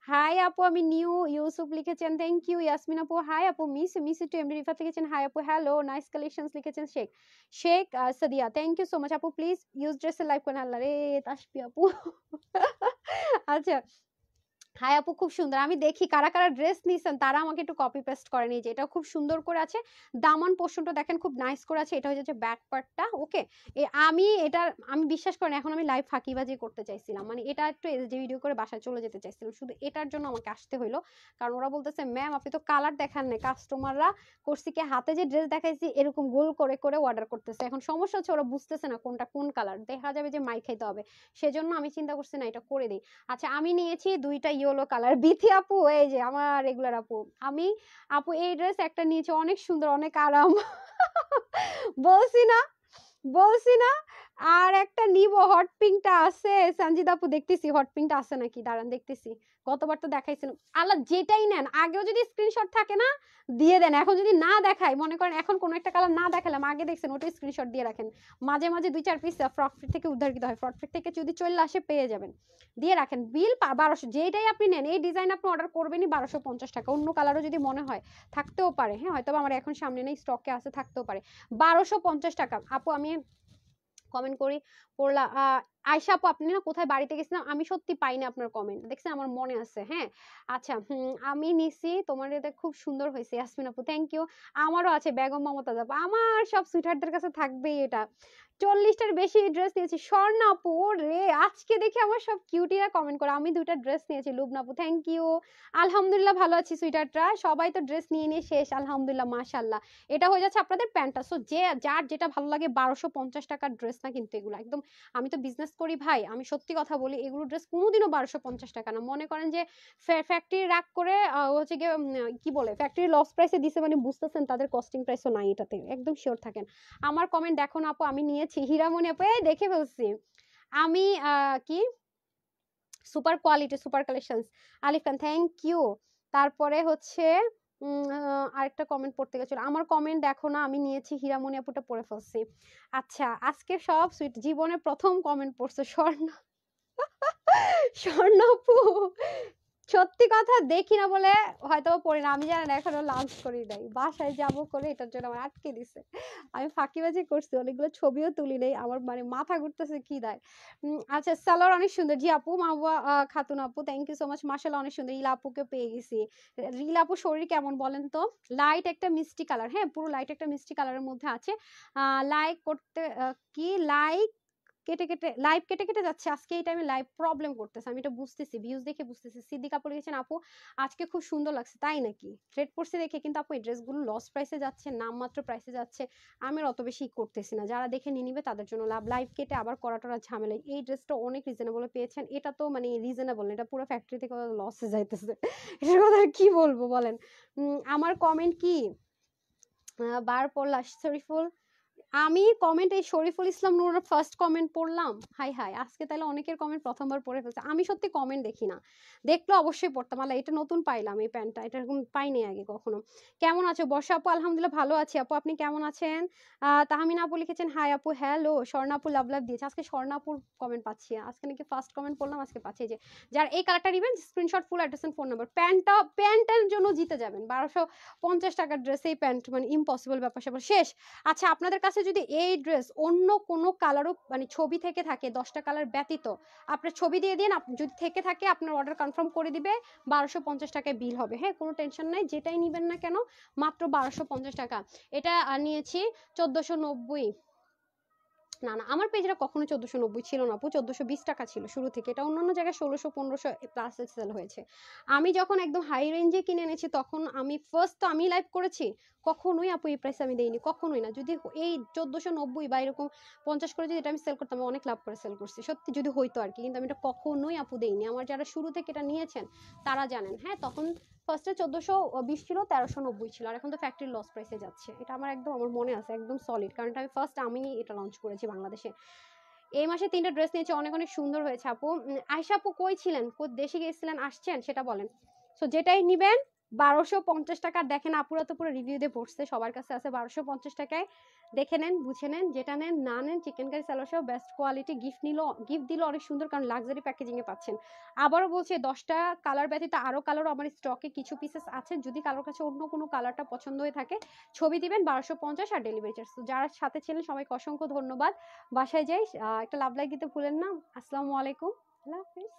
Hi আপু আমি নিউ, ইউসুফ লিখেছেন থ্যাংক ইউ। ইয়াসমিন আপু হাই আপু, মিস টু এমডি রিফাত লিখেছেন হাই আপু হ্যালো, নাইস কালেকশনস লিখেছেন Sheikh Sheikh Sadia thank you so much আপু, প্লিজ ইউজ ড্রেসের লাইভ করেন। আল্লাহ রে তাসপি আপু আচ্ছা হাই আপু খুব সুন্দর। আমি দেখি কারা কারা ড্রেস নিছেন তারা আমাকে একটু কপি পেস্ট করেন। এই যে এটা খুব সুন্দর করে আছে, দামান পোর্শনটা দেখেন খুব নাইস করে আছে, এটা হচ্ছে যে ব্যাক পার্টটা, ওকে। আমি এটা আমি বিশ্বাস করেন এখন আমি লাইভ ফাঁকিবাজি করতে চাইছিলাম, মানে এটা একটু যে ভিডিও করে বাসায় চলে যেতে চাইছিলাম, শুধু এটার জন্য আমাকে আসতে হইলো, কারণ ওরা বলতেছে ম্যাম আপনি তো কালার দেখান নাই, কাস্টমাররা করছি কি হাতে যে ড্রেস দেখাইছি এরকম গোল করে করে অর্ডার করতেছে, এখন সমস্যা হচ্ছে ওরা বুঝতেছে না কোনটা কোন কালার, দেখা যাবে যে মাই খাইতে হবে, সেজন্য আমি চিন্তা করছি না এটা করে দিই। আচ্ছা আমি নিয়েছি 2টা ইয়েলো কালার, বিথি আপু এই যে আমার রেগুলার আপু, আমি আপু এই ড্রেস একটা নিয়েছি অনেক সুন্দর অনেক আরাম বলছি না, বলছি না। আর একটা নিব, হট পিঙ্কটা আছে সঞ্জিত আপু, দেখতেছি হট পিঙ্কটা আছে নাকি, দাঁড়ান দেখতেছি, গতবার তো দেখাইছিলাম। আল্লাহ যেটাই নেন আগেও যদি স্ক্রিনশট থাকে না দিয়ে দেন, এখন যদি না দেখাই, মনে করেন এখন কোনো একটা কালার না দেখালাম আগে দেখছেন ওটাই স্ক্রিনশট দিয়ে রাখেন, মাঝে মাঝে 2-4 পিস ফ্রক ফিট থেকে উদ্ধারিত হয়, ফ্রক ফিট থেকে যদি চলে আসে পেয়ে যাবেন, দিয়ে রাখেন। বিল 1200, যেটাই আপনি নেন এই ডিজাইন আপনি অর্ডার করবেনই 1250 টাকা, অন্য কালারও যদি মনে হয় থাকতেও পারে, হ্যাঁ হয়তো আমার এখন সামনে নেই স্টকে আছে, থাকতেও পারে, 1250 টাকা। আপু আমি কমেন্ট করি পড়লা, আয়শা আপু আপনি না কোথায় বাড়িতে গেছিলাম, আমি সত্যি পাইনি আপনার কমেন্ট, দেখছেন আমার মনে আছে, হ্যাঁ। আচ্ছা আমি নিছি, তোমার এটা খুব সুন্দর হয়েছে ইয়াসমিন আপু থ্যাংক ইউ। আমারও আছে বেগম মমতাজ আপু, আমার সব সুইটারদের কাছে থাকবেই এটা। 40টার বেশি ড্রেস নিয়েছি। স্বর্ণা আপু রে, আজকে দেখি আমার সব কিউটিরা কমেন্ট করে। আমি 2টা ড্রেস নিয়েছি, লুবনা আপু থ্যাংক ইউ। আলহামদুলিল্লাহ ভালো আছি সুইটারটা, সবাই তো ড্রেস নিয়ে নিয়ে শেষ আলহামদুলিল্লাহ মাশাআল্লাহ। এটা হয়ে যাচ্ছে আপনাদের প্যান্টটা, সো যে যার যেটা ভালো লাগে, 1250 টাকার ড্রেস না কিন্তু এগুলো একদম, আমি তো বিজনেস করি ভাই, আমি সত্যি কথা বলি, এগুলো ড্রেস কোনোদিনও 1250 টাকা না, মনে করেন যে ফ্যাক্টরি রাগ করে হচ্ছে গিয়ে কি বলে ফ্যাক্টরি লস প্রাইসে দিছে, মানে বুঝতেছেন তাদের কস্টিং প্রাইসও নাই, এটাতে একদম শিওর থাকেন। আমার কমেন্ট দেখো না আপু, আমি নিয়েছি হীরামণি আপু, এই দেখে ফেলছি আমি, কি super quality super collections Alif Khan thank you. তারপরে হচ্ছে আরেকটা কমেন্ট পড়তে গেছিল, আমার কমেন্ট দেখো না, আমি নিয়েছি হীরামণি আপুটা পড়ে ফেলছি। আচ্ছা আজকে সব সুইট, জীবনে প্রথম কমেন্ট পড়ছে স্বর্ণ স্বর্ণ আপু সত্যি কথা দেখি না বলে হয়তো পড়ি না, আমি জানি না এখনো লাঞ্চ করি নাই, বাসায় যাব করে এটার জন্য আমার আটকে দিছে। আমি ফাঁকিবাজি করছি, অনেকগুলো ছবিও তুলি নাই, আমার মানে মাথা ঘুরতেছে কি দেয়। আচ্ছা সালোয়ার অনেক সুন্দর, জি আপু মাহবুবা খাতুন আপু থ্যাংক ইউ সো মাচ, মাশাআল্লাহ অনেক সুন্দর। ইলা আপুকে পেয়ে গেছি। রিলা আপু শরীর কেমন বলেন তো? লাইট একটা মিষ্টি কালার, হ্যাঁ পুরো লাইট একটা মিষ্টি কালারের মধ্যে আছে। লাইক করতে কি লাইক কেটে কেটে লাইভ কেটে কেটে যাচ্ছে আজকে, এই টাইমে লাইভ প্রবলেম করতেছে, আমি এটা বুঝতেছি, ভিউজ দেখে বুঝতেছি। সিদ্দিক আপু লিখেছেন আপু আজকে খুব সুন্দর লাগছে, তাই নাকি? থ্রেড পড়ছে দেখে কিন্তু আপু এই ড্রেসগুলো লস প্রাইসে যাচ্ছে, নামমাত্র প্রাইসে যাচ্ছে, আমি আর অত বেশি করতেছি না, যারা দেখে নিয়ে নিবে তাদের জন্য লাভ। লাইভ কেটে আবার করাটা ঝামেলা। এই ড্রেসটা অনেক রিজনেবল পেয়েছেন, এটা তো মানে রিজনেবল না, এটা পুরো ফ্যাক্টরি থেকে লসে যাইতেছে, এটার কথা আর কি বলবো বলেন। আমার কমেন্ট কি বার পড়লা শরীফুল, আমি কমেন্ট এই শরীফুল ইসলাম নূর ফার্স্ট কমেন্ট পড়লাম, হাই হাই আজকে তাহলে অনেকের কমেন্ট প্রথমবার পড়ে ফেলছে। আমি সত্যি কমেন্ট দেখি না, দেখলে অবশ্যই পড়তাম। আল্লাহ এটা নতুন পাইলাম, এই প্যান্টটা এটা এরকম পাইনি আগে কখনো। কেমন আছো বর্ষা আপু? আলহামদুলিল্লাহ ভালো আছি আপু, আপনি কেমন আছেন? তাহমিনা আপু লিখেছেন হাই আপু, হ্যালো। স্বর্ণা আপু লাভ লাভ দিয়েছে, আজকে স্বর্ণা আপুর কমেন্ট পাচ্ছি, আজকে নাকি ফার্স্ট কমেন্ট পড়লাম, আজকে পাচ্ছি। যে যার এই কালারটা নেবেন screenshot full address and phone number. প্যান্টের জন্য জিতে যাবেন 1250 টাকার ড্রেস, এই প্যান্ট মানে ইম্পসিবল ব্যাপার স্যাপার শেষ। আচ্ছা আপনাদের কাছে যদি এই ড্রেস অন্য কোনো কালারও মানে ছবি থেকে থাকে 10টা কালার ব্যতীত, আপনার ছবি দিয়ে দিন, যদি থেকে থাকে আপনার অর্ডার কনফার্ম করে দিবে, 1250 টাকায় বিল হবে, হ্যাঁ কোনো টেনশন নাই, যেটাই নিবেন না কেন মাত্র 1250 টাকা। এটা নিয়েছি 1490, না না আমার পেজটা কখনো 1490 ছিল না আপু, 1420 টাকা ছিল শুরু থেকে, এটা অন্যান্য জায়গায় 1600 1500 প্লাস সেল হয়েছে। আমি যখন একদম হাই রেঞ্জে কিনে এনেছি তখন আমি ফার্স্ট তো আমি লাইভ করেছি, কখনোই আপু এই প্রাইস আমি দেইনি, কখনোই না। যদি এই 1490 বা এরকম 50 করে যদি এটা আমি সেল করতাম, আমি অনেক লাভ করে সেল করছি সত্যি, যদি হইতো আর কি, কিন্তু আমি এটা কখনোই আপু দেইনি। আমার যারা শুরু থেকে এটা নিয়েছেন তারা জানেন, হ্যাঁ তখন ফার্স্টে 1420 ছিল, 1390 ছিল, আর এখন তো ফ্যাক্টরি লস প্রাইসে যাচ্ছে। এটা আমার একদম আমার মনে আছে একদম সলিড, কারণ এটা আমি ফার্স্ট আমি এটা লঞ্চ করেছি বাংলাদেশে। এই মাসে 3টা ড্রেস নিয়েছি, অনেক অনেক সুন্দর হয়েছে আপু। আয়শা আপু কই ছিলেন, দেশে গিয়েছিলেন, আসছেন সেটা বলেন। সো যেটাই নিবেন 1250 টাকা। দেখেন আপুরা তো পুরো রিভিউ দিয়ে পড়ছে, সবার কাছে আছে 1250 টাকায়, দেখে নেন বুঝে নেন, যেটা নেন না নেন চিকেন কারি সালোয়ার সহ বেস্ট কোয়ালিটি। গিফট দিল অনেক সুন্দর, কারণ লাক্সারি প্যাকেজিং এ পাচ্ছেন। আবারও বলছি 10টা কালার ব্যতীত আরো কালারও আমার স্টকে কিছু পিসেস আছে, যদি কারোর কাছে অন্য কোনো কালারটা পছন্দ হয়ে থাকে ছবি দিবেন, 1250 আর ডেলিভারি চার্জ। যারা সাথে ছিলেন সবাইকে অসংখ্য ধন্যবাদ। বাসায় যাই একটা লাভ লাইক দিতে ভুলেন না। আসসালামু আলাইকুম, আল্লাহ হাফিজ।